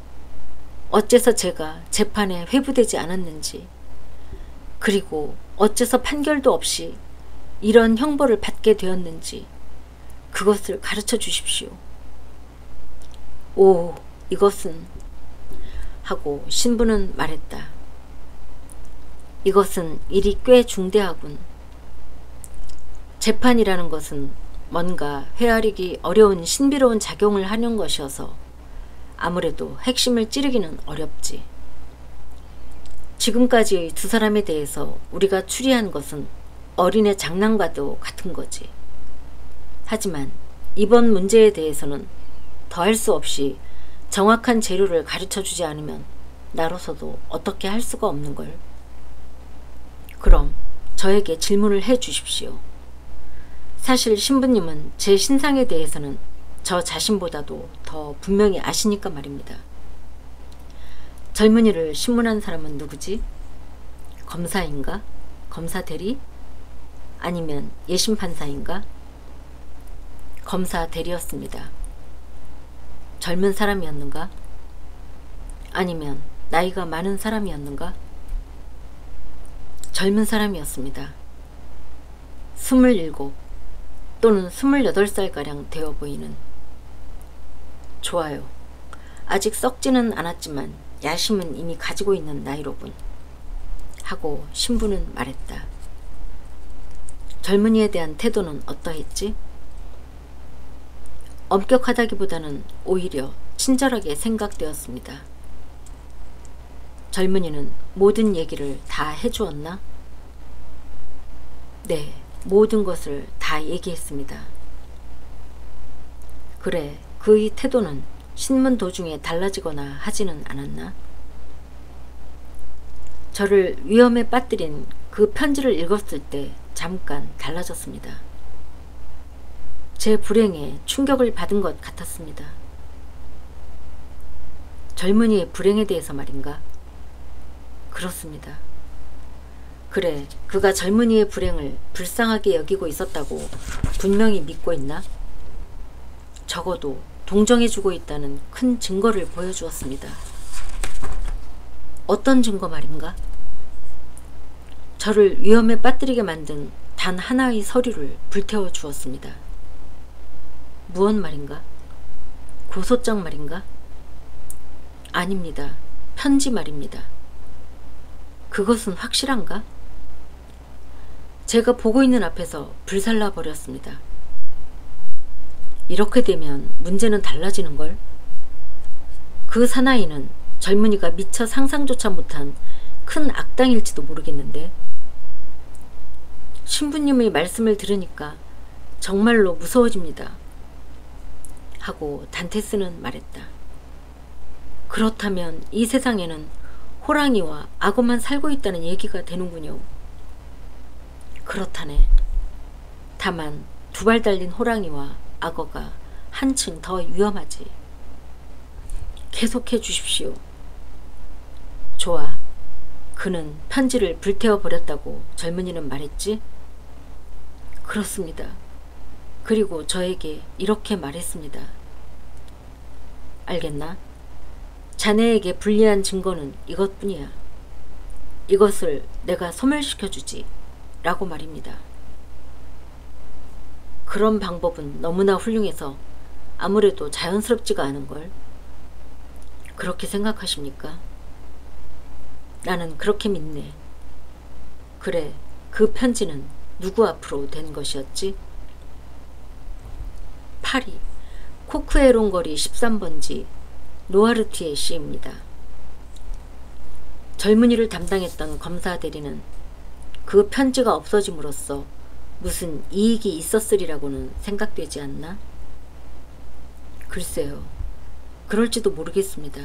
어째서 제가 재판에 회부되지 않았는지, 그리고 어째서 판결도 없이 이런 형벌을 받게 되었는지 그것을 가르쳐 주십시오. 오, 이것은 하고 신부는 말했다. 이것은 일이 꽤 중대하군. 재판이라는 것은 뭔가 헤아리기 어려운 신비로운 작용을 하는 것이어서 아무래도 핵심을 찌르기는 어렵지. 지금까지의 두 사람에 대해서 우리가 추리한 것은 어린애 장난과도 같은 거지. 하지만 이번 문제에 대해서는 더할 수 없이 정확한 재료를 가르쳐주지 않으면 나로서도 어떻게 할 수가 없는걸. 그럼 저에게 질문을 해 주십시오. 사실 신부님은 제 신상에 대해서는 저 자신보다도 더 분명히 아시니까 말입니다. 젊은이를 신문한 사람은 누구지? 검사인가? 검사 대리? 아니면 예심 판사인가? 검사 대리였습니다. 젊은 사람이었는가? 아니면 나이가 많은 사람이었는가? 젊은 사람이었습니다. 27 또는 28살가량 되어 보이는. 좋아요. 아직 썩지는 않았지만 야심은 이미 가지고 있는 나이로군. 하고 신부는 말했다. 젊은이에 대한 태도는 어떠했지? 엄격하다기보다는 오히려 친절하게 생각되었습니다. 젊은이는 모든 얘기를 다 해주었나? 네, 모든 것을 다 얘기했습니다. 그래, 그의 태도는 신문 도중에 달라지거나 하지는 않았나? 저를 위험에 빠뜨린 그 편지를 읽었을 때 잠깐 달라졌습니다. 제 불행에 충격을 받은 것 같았습니다. 젊은이의 불행에 대해서 말인가? 그렇습니다. 그래, 그가 젊은이의 불행을 불쌍하게 여기고 있었다고 분명히 믿고 있나? 적어도 동정해주고 있다는 큰 증거를 보여주었습니다. 어떤 증거 말인가? 저를 위험에 빠뜨리게 만든 단 하나의 서류를 불태워 주었습니다. 무엇 말인가? 고소장 말인가? 아닙니다. 편지 말입니다. 그것은 확실한가? 제가 보고 있는 앞에서 불살라 버렸습니다. 이렇게 되면 문제는 달라지는걸? 그 사나이는 젊은이가 미처 상상조차 못한 큰 악당일지도 모르겠는데. 신부님의 말씀을 들으니까 정말로 무서워집니다. 하고 단테스는 말했다. 그렇다면 이 세상에는 호랑이와 악어만 살고 있다는 얘기가 되는군요. 그렇다네. 다만 두 발 달린 호랑이와 악어가 한층 더 위험하지. 계속해 주십시오. 좋아. 그는 편지를 불태워 버렸다고 젊은이는 말했지? 그렇습니다. 그리고 저에게 이렇게 말했습니다. 알겠나? 자네에게 불리한 증거는 이것뿐이야. 이것을 내가 소멸시켜주지. 라고 말입니다. 그런 방법은 너무나 훌륭해서 아무래도 자연스럽지가 않은걸. 그렇게 생각하십니까? 나는 그렇게 믿네. 그래, 그 편지는 누구 앞으로 된 것이었지? 코크에롱거리 13번지 노아르티에 씨입니다. 젊은이를 담당했던 검사 대리는 그 편지가 없어짐으로써 무슨 이익이 있었으리라고는 생각되지 않나? 글쎄요. 그럴지도 모르겠습니다.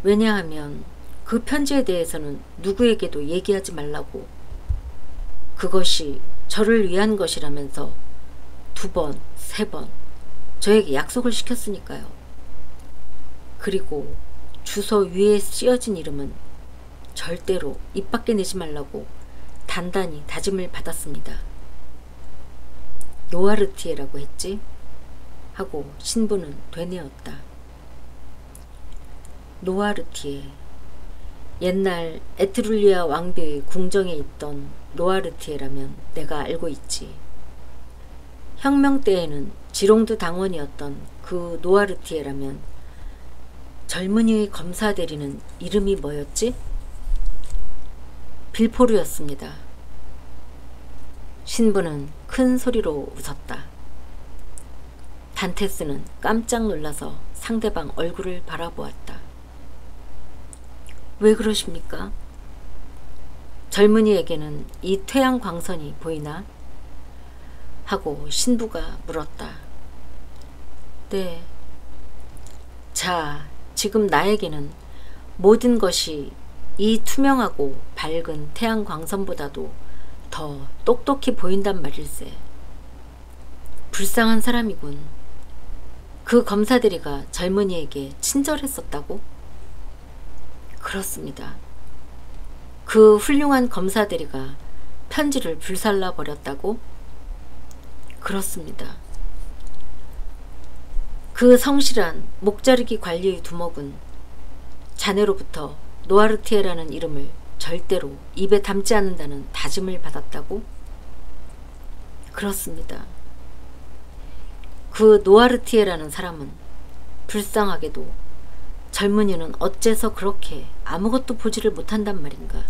왜냐하면 그 편지에 대해서는 누구에게도 얘기하지 말라고, 그것이 저를 위한 것이라면서 2번, 3번 저에게 약속을 시켰으니까요. 그리고 주소 위에 쓰여진 이름은 절대로 입 밖에 내지 말라고 단단히 다짐을 받았습니다. 노아르티에라고 했지? 하고 신부는 되뇌었다. 노아르티에. 옛날 에트룰리아 왕비의 궁정에 있던 노아르티에라면 내가 알고 있지. 혁명 때에는 지롱드 당원이었던 그 노아르티에라면 젊은이의 검사 대리는 이름이 뭐였지? 빌포르였습니다. 신부는 큰 소리로 웃었다. 단테스는 깜짝 놀라서 상대방 얼굴을 바라보았다. 왜 그러십니까? 젊은이에게는 이 퇴양 광선이 보이나? 하고 신부가 물었다. 네. 자, 지금 나에게는 모든 것이 이 투명하고 밝은 태양 광선보다도 더 똑똑히 보인단 말일세. 불쌍한 사람이군. 그 검사들이가 젊은이에게 친절했었다고? 그렇습니다. 그 훌륭한 검사들이가 편지를 불살라 버렸다고? 그렇습니다. 그 성실한 목자르기 관리의 두목은 자네로부터 노아르티에라는 이름을 절대로 입에 담지 않는다는 다짐을 받았다고? 그렇습니다. 그 노아르티에라는 사람은 불쌍하게도 젊은이는 어째서 그렇게 아무것도 보지를 못한단 말인가.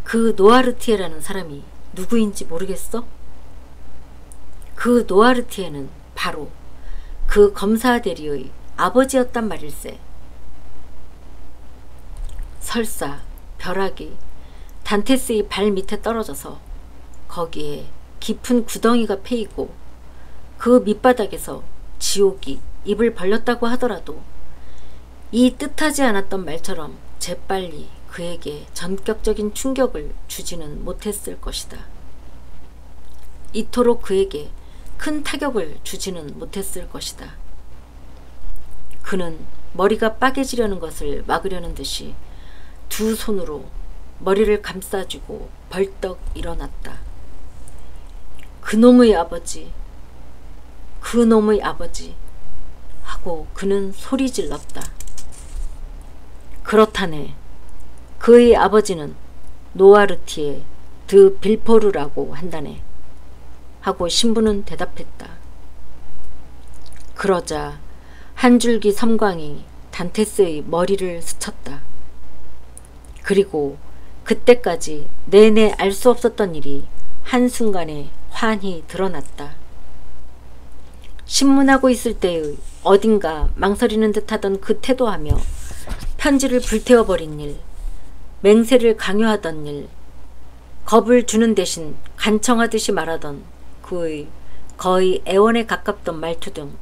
그 노아르티에라는 사람이 누구인지 모르겠어? 그 노아르티에는 바로 그 검사 대리의 아버지였단 말일세. 설사 벼락이 단테스의 발 밑에 떨어져서 거기에 깊은 구덩이가 패이고 그 밑바닥에서 지옥이 입을 벌렸다고 하더라도 이 뜻하지 않았던 말처럼 재빨리 그에게 전격적인 충격을 주지는 못했을 것이다. 이토록 그에게 큰 타격을 주지는 못했을 것이다. 그는 머리가 빠개지려는 것을 막으려는 듯이 2 손으로 머리를 감싸쥐고 벌떡 일어났다. 그놈의 아버지, 그놈의 아버지 하고 그는 소리 질렀다. 그렇다네. 그의 아버지는 노아르티에 드 빌포르라고 한다네. 하고 신부는 대답했다. 그러자 한 줄기 섬광이 단테스의 머리를 스쳤다. 그리고 그때까지 내내 알 수 없었던 일이 한순간에 환히 드러났다. 신문하고 있을 때의 어딘가 망설이는 듯하던 그 태도하며 편지를 불태워버린 일, 맹세를 강요하던 일, 겁을 주는 대신 간청하듯이 말하던 그의 거의 애원에 가깝던 말투 등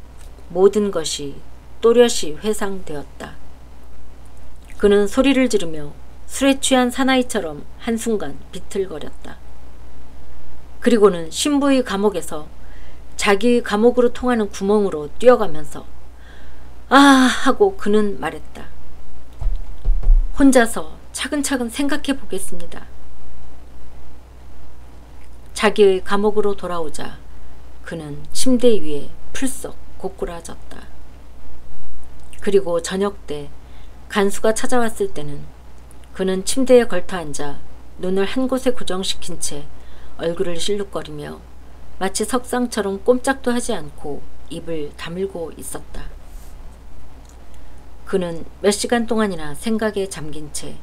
모든 것이 또렷이 회상되었다. 그는 소리를 지르며 술에 취한 사나이처럼 한순간 비틀거렸다. 그리고는 신부의 감옥에서 자기의 감옥으로 통하는 구멍으로 뛰어가면서 아 하고 그는 말했다. 혼자서 차근차근 생각해 보겠습니다. 자기의 감옥으로 돌아오자 그는 침대 위에 풀썩 고꾸라졌다. 그리고 저녁 때 간수가 찾아왔을 때는 그는 침대에 걸터앉아 눈을 한 곳에 고정시킨 채 얼굴을 실룩거리며 마치 석상처럼 꼼짝도 하지 않고 입을 다물고 있었다. 그는 몇 시간 동안이나 생각에 잠긴 채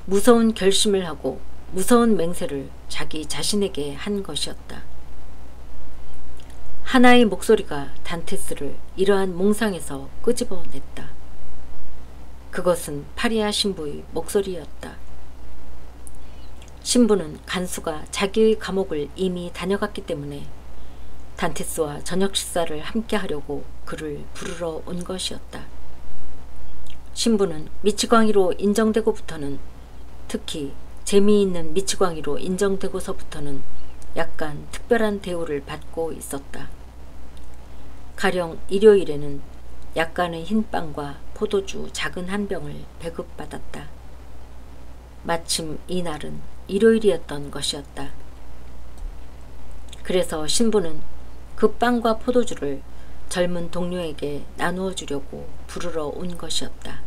무서운 결심을 하고 무서운 맹세를 자기 자신에게 한 것이었다. 하나의 목소리가 단테스를 이러한 몽상에서 끄집어냈다. 그것은 파리아 신부의 목소리였다. 신부는 간수가 자기의 감옥을 이미 다녀갔기 때문에 단테스와 저녁 식사를 함께 하려고 그를 부르러 온 것이었다. 신부는 미치광이로 인정되고부터는, 특히 재미있는 미치광이로 인정되고서부터는 약간 특별한 대우를 받고 있었다. 가령 일요일에는 약간의 흰빵과 포도주 작은 한 병을 배급받았다. 마침 이날은 일요일이었던 것이었다. 그래서 신부는 그 빵과 포도주를 젊은 동료에게 나누어 주려고 부르러 온 것이었다.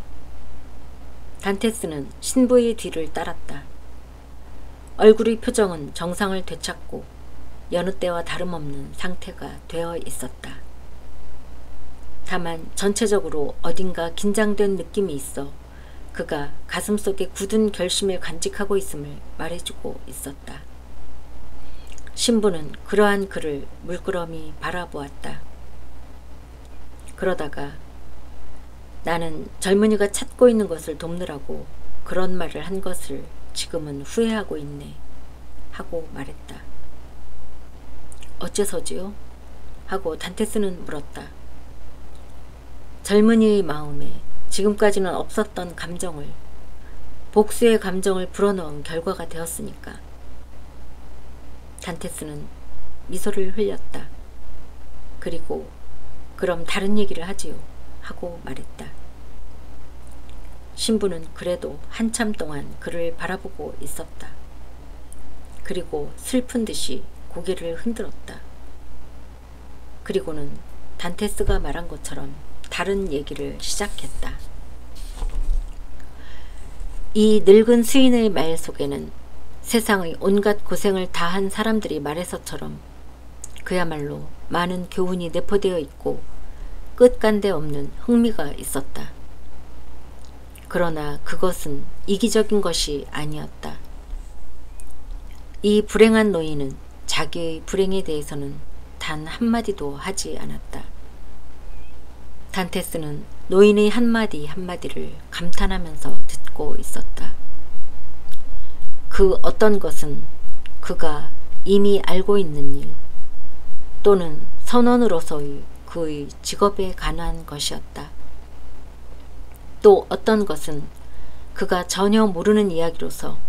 단테스는 신부의 뒤를 따랐다. 얼굴의 표정은 정상을 되찾고 여느 때와 다름없는 상태가 되어 있었다. 다만 전체적으로 어딘가 긴장된 느낌이 있어 그가 가슴속에 굳은 결심을 간직하고 있음을 말해주고 있었다. 신부는 그러한 그를 물끄러미 바라보았다. 그러다가 나는 젊은이가 찾고 있는 것을 돕느라고 그런 말을 한 것을 지금은 후회하고 있네 하고 말했다. 어째서지요? 하고 단테스는 물었다. 젊은이의 마음에 지금까지는 없었던 감정을, 복수의 감정을 불어넣은 결과가 되었으니까. 단테스는 미소를 흘렸다. 그리고 그럼 다른 얘기를 하지요 하고 말했다. 신부는 그래도 한참 동안 그를 바라보고 있었다. 그리고 슬픈 듯이 고개를 흔들었다. 그리고는 단테스가 말한 것처럼 다른 얘기를 시작했다. 이 늙은 수인의 말 속에는 세상의 온갖 고생을 다한 사람들이 말해서처럼 그야말로 많은 교훈이 내포되어 있고 끝간데 없는 흥미가 있었다. 그러나 그것은 이기적인 것이 아니었다. 이 불행한 노인은 자기의 불행에 대해서는 단 한마디도 하지 않았다. 단테스는 노인의 한마디 한마디를 감탄하면서 듣고 있었다. 그 어떤 것은 그가 이미 알고 있는 일 또는 선원으로서의 그의 직업에 관한 것이었다. 또 어떤 것은 그가 전혀 모르는 이야기로서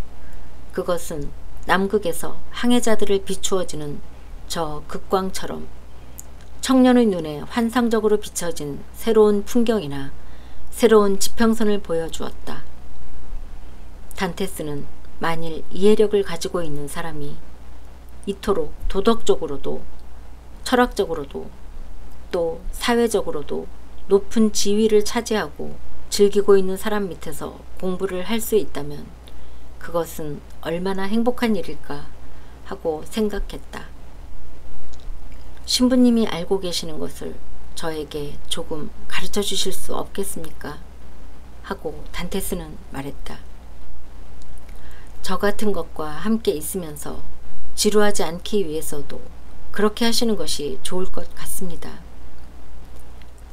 그것은 남극에서 항해자들을 비추어주는 저 극광처럼 청년의 눈에 환상적으로 비춰진 새로운 풍경이나 새로운 지평선을 보여주었다. 단테스는 만일 이해력을 가지고 있는 사람이 이토록 도덕적으로도 철학적으로도 또 사회적으로도 높은 지위를 차지하고 즐기고 있는 사람 밑에서 공부를 할 수 있다면 그것은 얼마나 행복한 일일까 하고 생각했다. 신부님이 알고 계시는 것을 저에게 조금 가르쳐 주실 수 없겠습니까? 하고 단테스는 말했다. 저 같은 것과 함께 있으면서 지루하지 않기 위해서도 그렇게 하시는 것이 좋을 것 같습니다.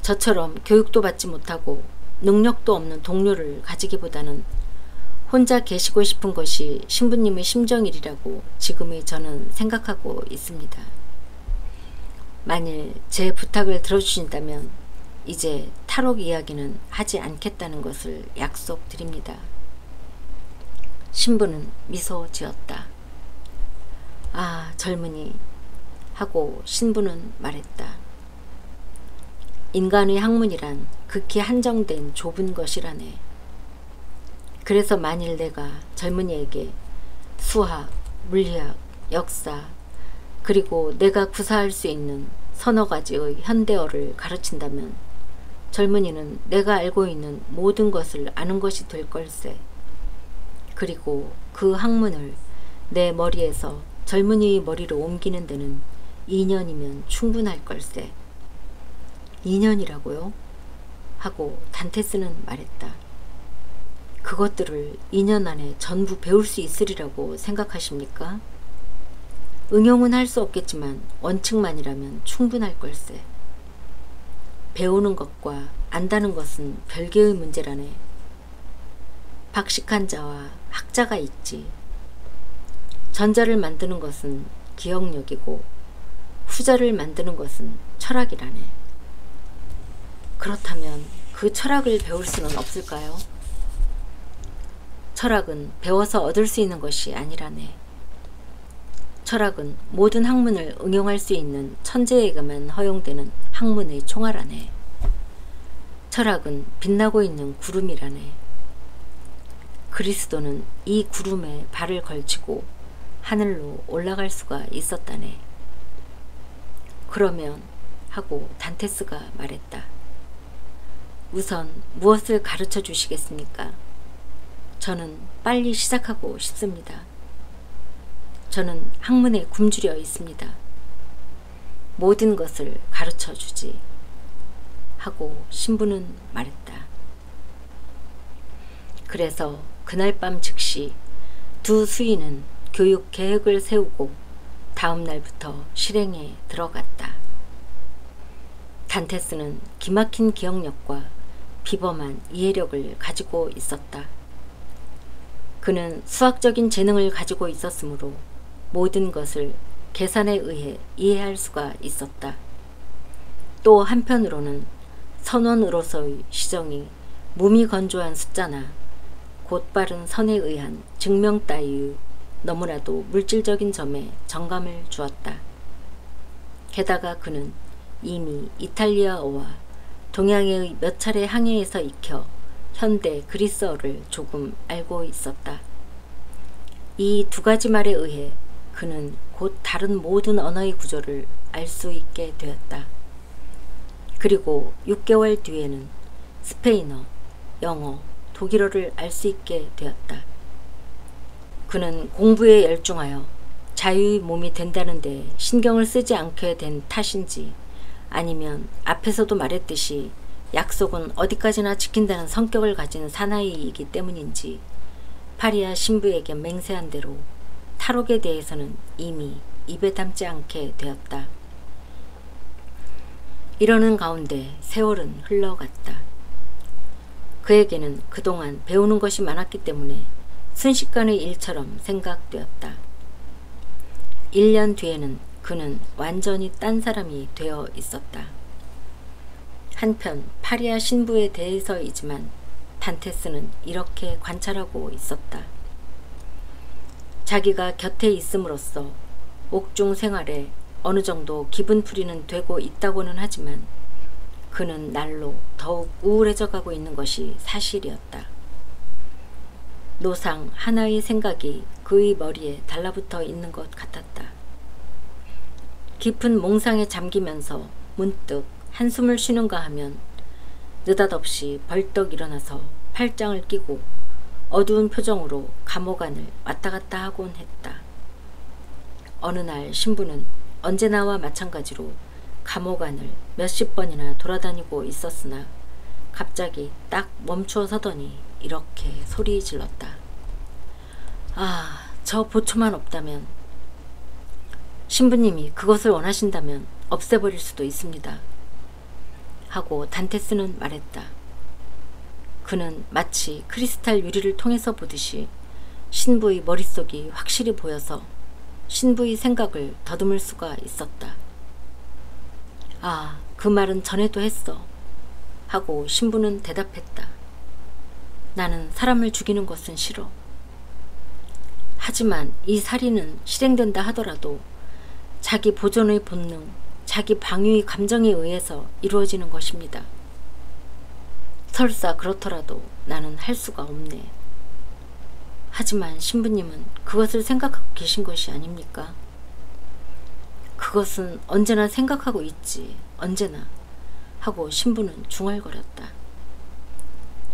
저처럼 교육도 받지 못하고 능력도 없는 동료를 가지기보다는 혼자 계시고 싶은 것이 신부님의 심정이라고 지금의 저는 생각하고 있습니다. 만일 제 부탁을 들어주신다면 이제 탈옥 이야기는 하지 않겠다는 것을 약속드립니다. 신부는 미소 지었다. 아, 젊은이 하고 신부는 말했다. 인간의 학문이란 극히 한정된 좁은 것이라네. 그래서 만일 내가 젊은이에게 수학, 물리학, 역사 그리고 내가 구사할 수 있는 서너 가지의 현대어를 가르친다면 젊은이는 내가 알고 있는 모든 것을 아는 것이 될 걸세. 그리고 그 학문을 내 머리에서 젊은이의 머리로 옮기는 데는 2년이면 충분할 걸세. 2년이라고요? 하고 단테스는 말했다. 그것들을 2년 안에 전부 배울 수 있으리라고 생각하십니까? 응용은 할 수 없겠지만 원칙만이라면 충분할 걸세. 배우는 것과 안다는 것은 별개의 문제라네. 박식한 자와 학자가 있지. 전자를 만드는 것은 기억력이고 후자를 만드는 것은 철학이라네. 그렇다면 그 철학을 배울 수는 없을까요? 철학은 배워서 얻을 수 있는 것이 아니라네. 철학은 모든 학문을 응용할 수 있는 천재에게만 허용되는 학문의 총알아네. 철학은 빛나고 있는 구름이라네. 그리스도는 이 구름에 발을 걸치고 하늘로 올라갈 수가 있었다네. 그러면 하고 단테스가 말했다. 우선 무엇을 가르쳐 주시겠습니까? 저는 빨리 시작하고 싶습니다. 저는 학문에 굶주려 있습니다. 모든 것을 가르쳐 주지. 하고 신부는 말했다. 그래서 그날 밤 즉시 두 수인은 교육 계획을 세우고 다음 날부터 실행에 들어갔다. 단테스는 기막힌 기억력과 비범한 이해력을 가지고 있었다. 그는 수학적인 재능을 가지고 있었으므로 모든 것을 계산에 의해 이해할 수가 있었다. 또 한편으로는 선원으로서의 시정이 무미건조한 숫자나 곧바른 선에 의한 증명 따위의 너무나도 물질적인 점에 정감을 주었다. 게다가 그는 이미 이탈리아어와 동양의 몇 차례 항해에서 익혀 현대 그리스어를 조금 알고 있었다. 이 두 가지 말에 의해 그는 곧 다른 모든 언어의 구조를 알 수 있게 되었다. 그리고 6개월 뒤에는 스페인어, 영어, 독일어를 알 수 있게 되었다. 그는 공부에 열중하여 자유의 몸이 된다는 데 신경을 쓰지 않게 된 탓인지 아니면 앞에서도 말했듯이 약속은 어디까지나 지킨다는 성격을 가진 사나이이기 때문인지 파리아 신부에게 맹세한 대로 탈옥에 대해서는 이미 입에 담지 않게 되었다. 이러는 가운데 세월은 흘러갔다. 그에게는 그동안 배우는 것이 많았기 때문에 순식간의 일처럼 생각되었다. 1년 뒤에는 그는 완전히 딴 사람이 되어 있었다. 한편 파리아 신부에 대해서이지만 단테스는 이렇게 관찰하고 있었다. 자기가 곁에 있음으로써 옥중 생활에 어느 정도 기분 풀이는 되고 있다고는 하지만 그는 날로 더욱 우울해져 가고 있는 것이 사실이었다. 노상 하나의 생각이 그의 머리에 달라붙어 있는 것 같았다. 깊은 몽상에 잠기면서 문득 한숨을 쉬는가 하면 느닷없이 벌떡 일어나서 팔짱을 끼고 어두운 표정으로 감옥 안을 왔다 갔다 하곤 했다. 어느 날 신부는 언제나와 마찬가지로 감옥 안을 몇십 번이나 돌아다니고 있었으나 갑자기 딱 멈추어 서더니 이렇게 소리 질렀다. 아, 저 보초만 없다면, 신부님이 그것을 원하신다면 없애버릴 수도 있습니다. 하고 단테스는 말했다. 그는 마치 크리스탈 유리를 통해서 보듯이 신부의 머릿속이 확실히 보여서 신부의 생각을 더듬을 수가 있었다. 아, 그 말은 전에도 했어. 하고 신부는 대답했다. 나는 사람을 죽이는 것은 싫어. 하지만 이 살인은 실행된다 하더라도 자기 보존의 본능, 자기 방위의 감정에 의해서 이루어지는 것입니다. 설사 그렇더라도 나는 할 수가 없네. 하지만 신부님은 그것을 생각하고 계신 것이 아닙니까? 그것은 언제나 생각하고 있지, 언제나. 하고 신부는 중얼거렸다.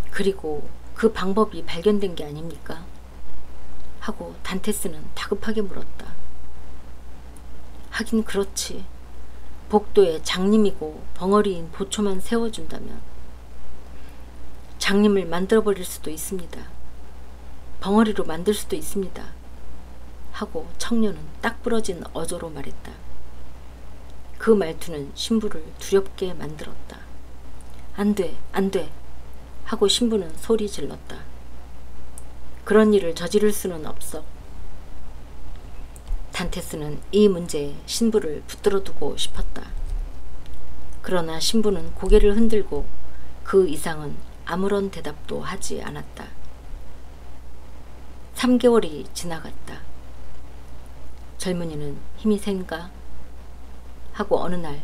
그리고 그 방법이 발견된 게 아닙니까? 하고 단테스는 다급하게 물었다. 하긴 그렇지. 복도에 장님이고 벙어리인 보초만 세워준다면 장님을 만들어버릴 수도 있습니다. 벙어리로 만들 수도 있습니다. 하고 청년은 딱 부러진 어조로 말했다. 그 말투는 신부를 두렵게 만들었다. 안 돼, 안 돼 하고 신부는 소리 질렀다. 그런 일을 저지를 수는 없어. 단테스는 이 문제에 신부를 붙들어 두고 싶었다. 그러나 신부는 고개를 흔들고 그 이상은 아무런 대답도 하지 않았다. 3개월이 지나갔다. 젊은이는 힘이 센가? 하고 어느 날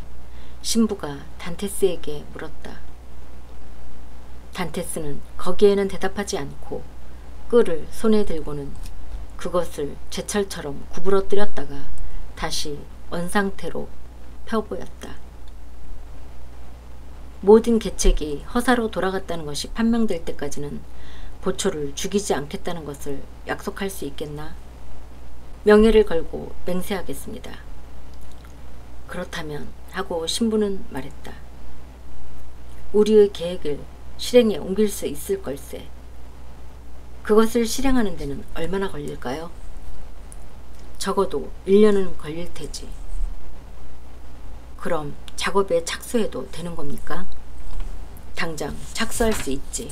신부가 단테스에게 물었다. 단테스는 거기에는 대답하지 않고 끈을 손에 들고는 그것을 제철처럼 구부러뜨렸다가 다시 원상태로 펴보였다. 모든 계책이 허사로 돌아갔다는 것이 판명될 때까지는 보초를 죽이지 않겠다는 것을 약속할 수 있겠나? 명예를 걸고 맹세하겠습니다. 그렇다면 하고 신부는 말했다. 우리의 계획을 실행에 옮길 수 있을 걸세. 그것을 실행하는 데는 얼마나 걸릴까요? 적어도 1년은 걸릴 테지. 그럼 작업에 착수해도 되는 겁니까? 당장 착수할 수 있지.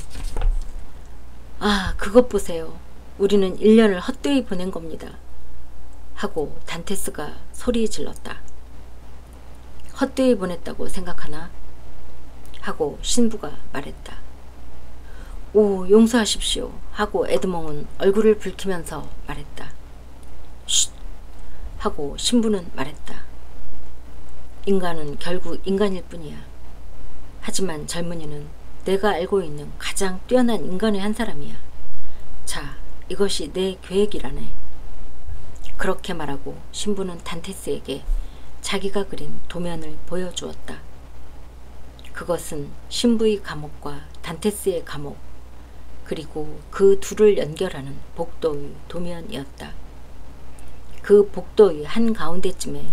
아, 그것 보세요. 우리는 1년을 헛되이 보낸 겁니다. 하고 단테스가 소리 질렀다. 헛되이 보냈다고 생각하나? 하고 신부가 말했다. 오, 용서하십시오. 하고 에드몽은 얼굴을 붉히면서 말했다. 쉿! 하고 신부는 말했다. 인간은 결국 인간일 뿐이야. 하지만 젊은이는 내가 알고 있는 가장 뛰어난 인간의 한 사람이야. 자, 이것이 내 계획이라네. 그렇게 말하고 신부는 단테스에게 자기가 그린 도면을 보여주었다. 그것은 신부의 감옥과 단테스의 감옥, 그리고 그 둘을 연결하는 복도의 도면이었다. 그 복도의 한가운데쯤에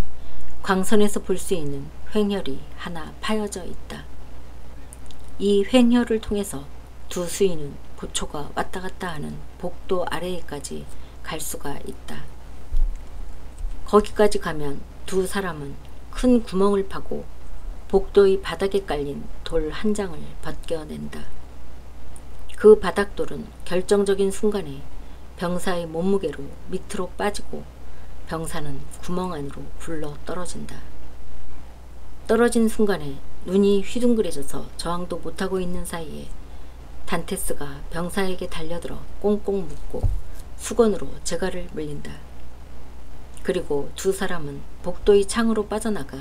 광선에서 볼 수 있는 횡혈이 하나 파여져 있다. 이 횡혈을 통해서 두 수인은 보초가 왔다 갔다 하는 복도 아래에까지 갈 수가 있다. 거기까지 가면 두 사람은 큰 구멍을 파고 복도의 바닥에 깔린 돌 한 장을 벗겨낸다. 그 바닥돌은 결정적인 순간에 병사의 몸무게로 밑으로 빠지고 병사는 구멍 안으로 굴러 떨어진다. 떨어진 순간에 눈이 휘둥그레져서 저항도 못하고 있는 사이에 단테스가 병사에게 달려들어 꽁꽁 묶고 수건으로 재갈을 물린다. 그리고 두 사람은 복도의 창으로 빠져나가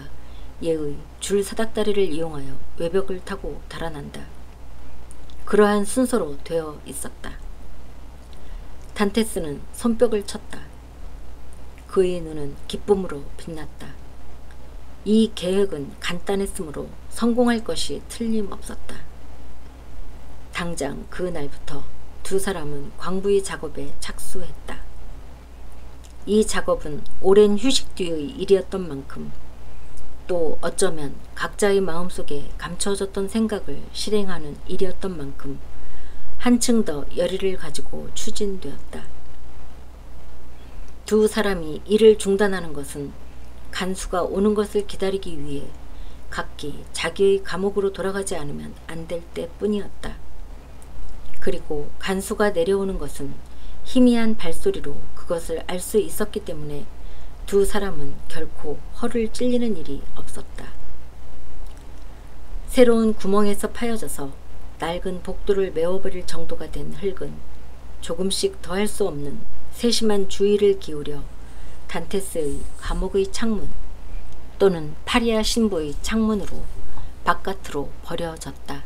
예의 줄 사닥다리를 이용하여 외벽을 타고 달아난다. 그러한 순서로 되어 있었다. 단테스는 손뼉을 쳤다. 그의 눈은 기쁨으로 빛났다. 이 계획은 간단했으므로 성공할 것이 틀림없었다. 당장 그 날부터 두 사람은 광부의 작업에 착수했다. 이 작업은 오랜 휴식 뒤의 일이었던 만큼 또 어쩌면 각자의 마음속에 감춰졌던 생각을 실행하는 일이었던 만큼 한층 더 열의를 가지고 추진되었다. 두 사람이 일을 중단하는 것은 간수가 오는 것을 기다리기 위해 각기 자기의 감옥으로 돌아가지 않으면 안 될 때뿐이었다. 그리고 간수가 내려오는 것은 희미한 발소리로 그것을 알 수 있었기 때문에 두 사람은 결코 허를 찔리는 일이 없었다. 새로운 구멍에서 파여져서 낡은 복도를 메워버릴 정도가 된 흙은 조금씩 더할 수 없는 세심한 주의를 기울여 단테스의 감옥의 창문 또는 파리아 신부의 창문으로 바깥으로 버려졌다.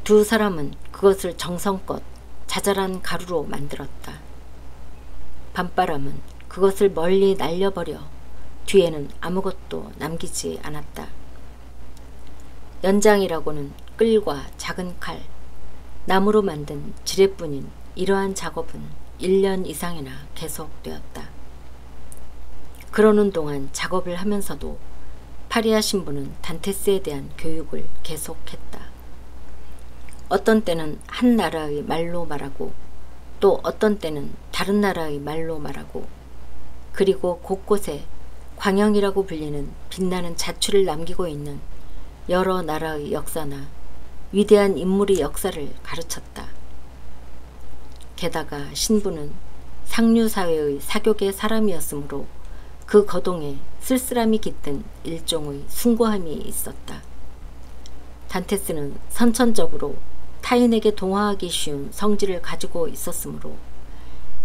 두 사람은 그것을 정성껏 자잘한 가루로 만들었다. 밤바람은 그것을 멀리 날려버려 뒤에는 아무것도 남기지 않았다. 연장이라고는 끌과 작은 칼, 나무로 만든 지뢰뿐인 이러한 작업은 1년 이상이나 계속되었다. 그러는 동안 작업을 하면서도 파리아 신부는 단테스에 대한 교육을 계속했다. 어떤 때는 한 나라의 말로 말하고 또 어떤 때는 다른 나라의 말로 말하고, 그리고 곳곳에 광영이라고 불리는 빛나는 자취를 남기고 있는 여러 나라의 역사나 위대한 인물의 역사를 가르쳤다. 게다가 신부는 상류사회의 사교계 사람이었으므로 그 거동에 쓸쓸함이 깃든 일종의 숭고함이 있었다. 단테스는 선천적으로 타인에게 동화하기 쉬운 성질을 가지고 있었으므로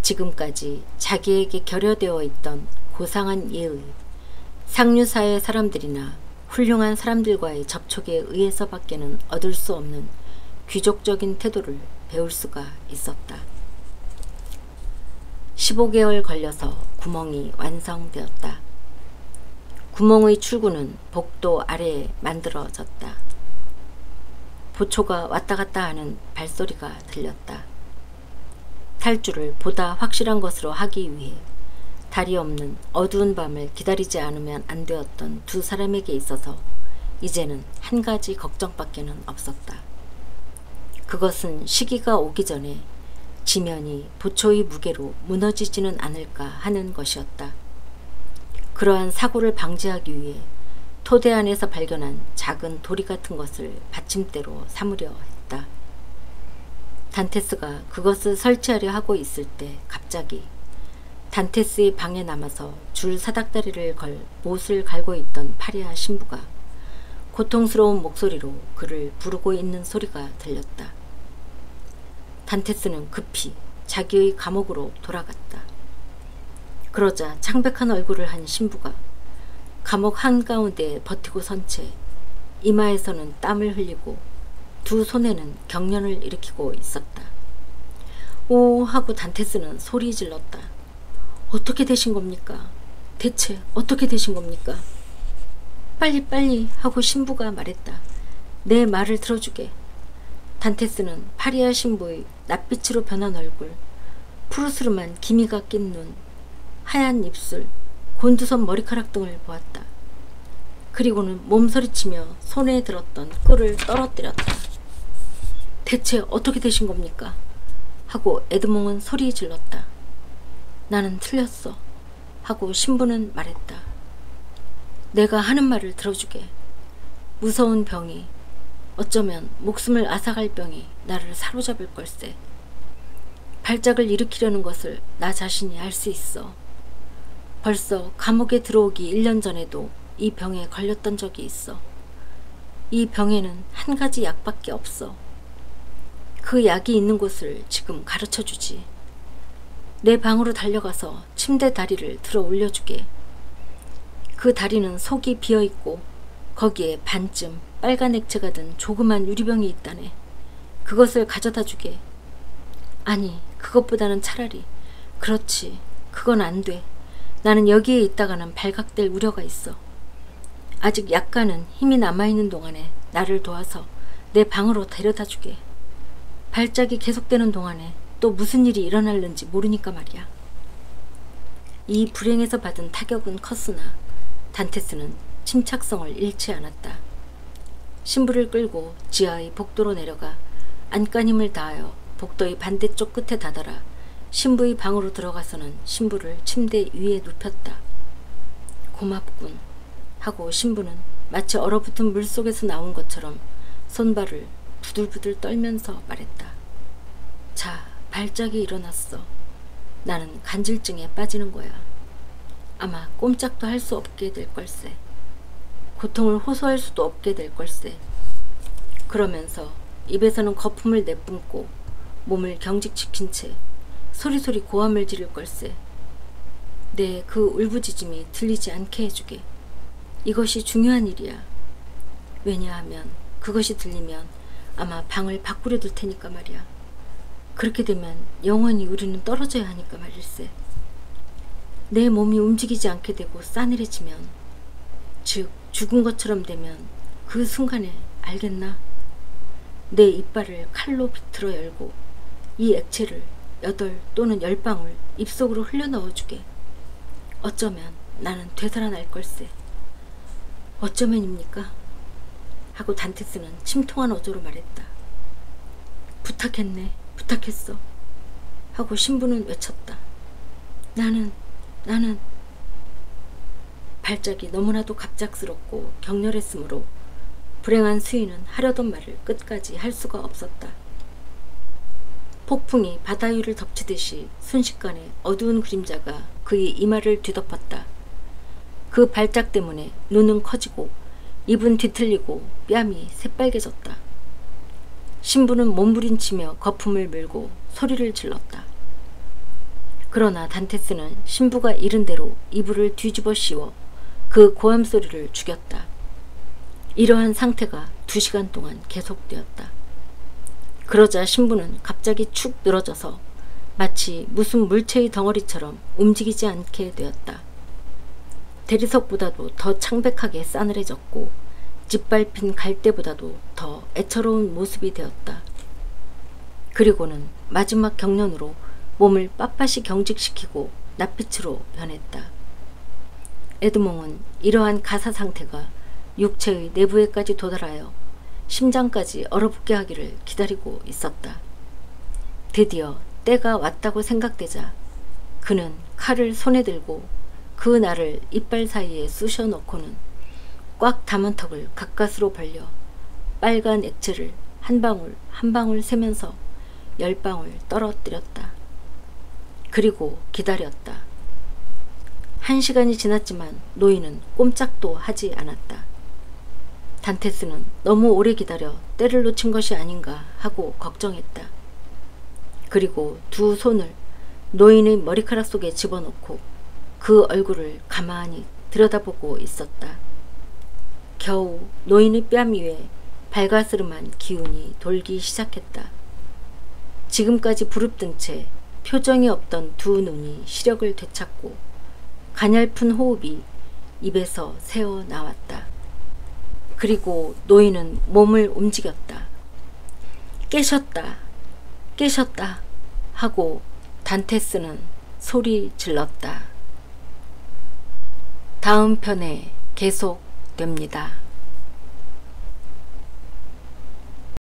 지금까지 자기에게 결여되어 있던 고상한 예의, 상류사회 사람들이나 훌륭한 사람들과의 접촉에 의해서밖에는 얻을 수 없는 귀족적인 태도를 배울 수가 있었다. 15개월 걸려서 구멍이 완성되었다. 구멍의 출구는 복도 아래에 만들어졌다. 보초가 왔다 갔다 하는 발소리가 들렸다. 탈주를 보다 확실한 것으로 하기 위해 달이 없는 어두운 밤을 기다리지 않으면 안 되었던 두 사람에게 있어서 이제는 한 가지 걱정밖에는 없었다. 그것은 시기가 오기 전에 지면이 보초의 무게로 무너지지는 않을까 하는 것이었다. 그러한 사고를 방지하기 위해 토대 안에서 발견한 작은 도리 같은 것을 받침대로 삼으려 했다. 단테스가 그것을 설치하려 하고 있을 때 갑자기 단테스의 방에 남아서 줄 사닥다리를 걸 못을 갈고 있던 파리아 신부가 고통스러운 목소리로 그를 부르고 있는 소리가 들렸다. 단테스는 급히 자기의 감옥으로 돌아갔다. 그러자 창백한 얼굴을 한 신부가 감옥 한가운데에 버티고 선 채 이마에서는 땀을 흘리고 두 손에는 경련을 일으키고 있었다. 오 하고 단테스는 소리 질렀다. 어떻게 되신 겁니까? 대체 어떻게 되신 겁니까? 빨리 하고 신부가 말했다. 내 말을 들어주게. 단테스는 파리아 신부의 낯빛으로 변한 얼굴, 푸르스름한 기미가 낀 눈, 하얀 입술, 곤두선 머리카락 등을 보았다. 그리고는 몸서리치며 손에 들었던 꿀을 떨어뜨렸다. 대체 어떻게 되신 겁니까? 하고 에드몽은 소리 질렀다. 나는 틀렸어 하고 신부는 말했다. 내가 하는 말을 들어주게. 무서운 병이, 어쩌면 목숨을 앗아갈 병이 나를 사로잡을 걸세. 발작을 일으키려는 것을 나 자신이 알 수 있어. 벌써 감옥에 들어오기 1년 전에도 이 병에 걸렸던 적이 있어. 이 병에는 한 가지 약밖에 없어. 그 약이 있는 곳을 지금 가르쳐주지. 내 방으로 달려가서 침대 다리를 들어 올려주게. 그 다리는 속이 비어있고 거기에 반쯤 빨간 액체가 든 조그만 유리병이 있다네. 그것을 가져다 주게. 아니, 그것보다는 차라리. 그렇지, 그건 안 돼. 나는 여기에 있다가는 발각될 우려가 있어. 아직 약간은 힘이 남아있는 동안에 나를 도와서 내 방으로 데려다 주게. 발작이 계속되는 동안에 또 무슨 일이 일어날는지 모르니까 말이야. 이 불행에서 받은 타격은 컸으나 단테스는 침착성을 잃지 않았다. 신부를 끌고 지하의 복도로 내려가 안간힘을 다하여 복도의 반대쪽 끝에 다다라 신부의 방으로 들어가서는 신부를 침대 위에 눕혔다. 고맙군 하고 신부는 마치 얼어붙은 물속에서 나온 것처럼 손발을 부들부들 떨면서 말했다. 자, 발작이 일어났어. 나는 간질증에 빠지는 거야. 아마 꼼짝도 할 수 없게 될 걸세. 고통을 호소할 수도 없게 될 걸세. 그러면서 입에서는 거품을 내뿜고 몸을 경직시킨 채 소리소리 고함을 지를 걸세. 내 그 울부짖음이 들리지 않게 해주게. 이것이 중요한 일이야. 왜냐하면 그것이 들리면 아마 방을 바꾸려 둘 테니까 말이야. 그렇게 되면 영원히 우리는 떨어져야 하니까 말일세. 내 몸이 움직이지 않게 되고 싸늘해지면, 즉 죽은 것처럼 되면 그 순간에 알겠나? 내 이빨을 칼로 비틀어 열고 이 액체를 8 또는 10방울 입속으로 흘려 넣어주게. 어쩌면 나는 되살아날 걸세. 어쩌면입니까? 하고 단테스는 침통한 어조로 말했다. 부탁했네. 부탁했어. 하고 신부는 외쳤다. 나는 발작이 너무나도 갑작스럽고 격렬했으므로 불행한 수인은 하려던 말을 끝까지 할 수가 없었다. 폭풍이 바다 위를 덮치듯이 순식간에 어두운 그림자가 그의 이마를 뒤덮었다. 그 발작 때문에 눈은 커지고 입은 뒤틀리고 뺨이 새빨개졌다. 신부는 몸부림치며 거품을 물고 소리를 질렀다. 그러나 단테스는 신부가 이른 대로 이불을 뒤집어 씌워 그 고함 소리를 죽였다. 이러한 상태가 2시간 동안 계속되었다. 그러자 신부는 갑자기 축 늘어져서 마치 무슨 물체의 덩어리처럼 움직이지 않게 되었다. 대리석보다도 더 창백하게 싸늘해졌고 짓밟힌 갈대보다도 더 애처로운 모습이 되었다. 그리고는 마지막 경련으로 몸을 빳빳이 경직시키고 낯빛으로 변했다. 에드몽은 이러한 가사 상태가 육체의 내부에까지 도달하여 심장까지 얼어붙게 하기를 기다리고 있었다. 드디어 때가 왔다고 생각되자 그는 칼을 손에 들고 그 날을 이빨 사이에 쑤셔 넣고는 꽉 담은 턱을 가까스로 벌려 빨간 액체를 한 방울 한 방울 세면서 10방울 떨어뜨렸다. 그리고 기다렸다. 1시간이 지났지만 노인은 꼼짝도 하지 않았다. 단테스는 너무 오래 기다려 때를 놓친 것이 아닌가 하고 걱정했다. 그리고 2 손을 노인의 머리카락 속에 집어넣고 그 얼굴을 가만히 들여다보고 있었다. 겨우 노인의 뺨 위에 발가스름한 기운이 돌기 시작했다. 지금까지 부릅뜬 채 표정이 없던 2 눈이 시력을 되찾고 가냘픈 호흡이 입에서 새어 나왔다. 그리고 노인은 몸을 움직였다. 깨셨다, 깨셨다 하고 단테스는 소리 질렀다. 다음 편에 계속됩니다.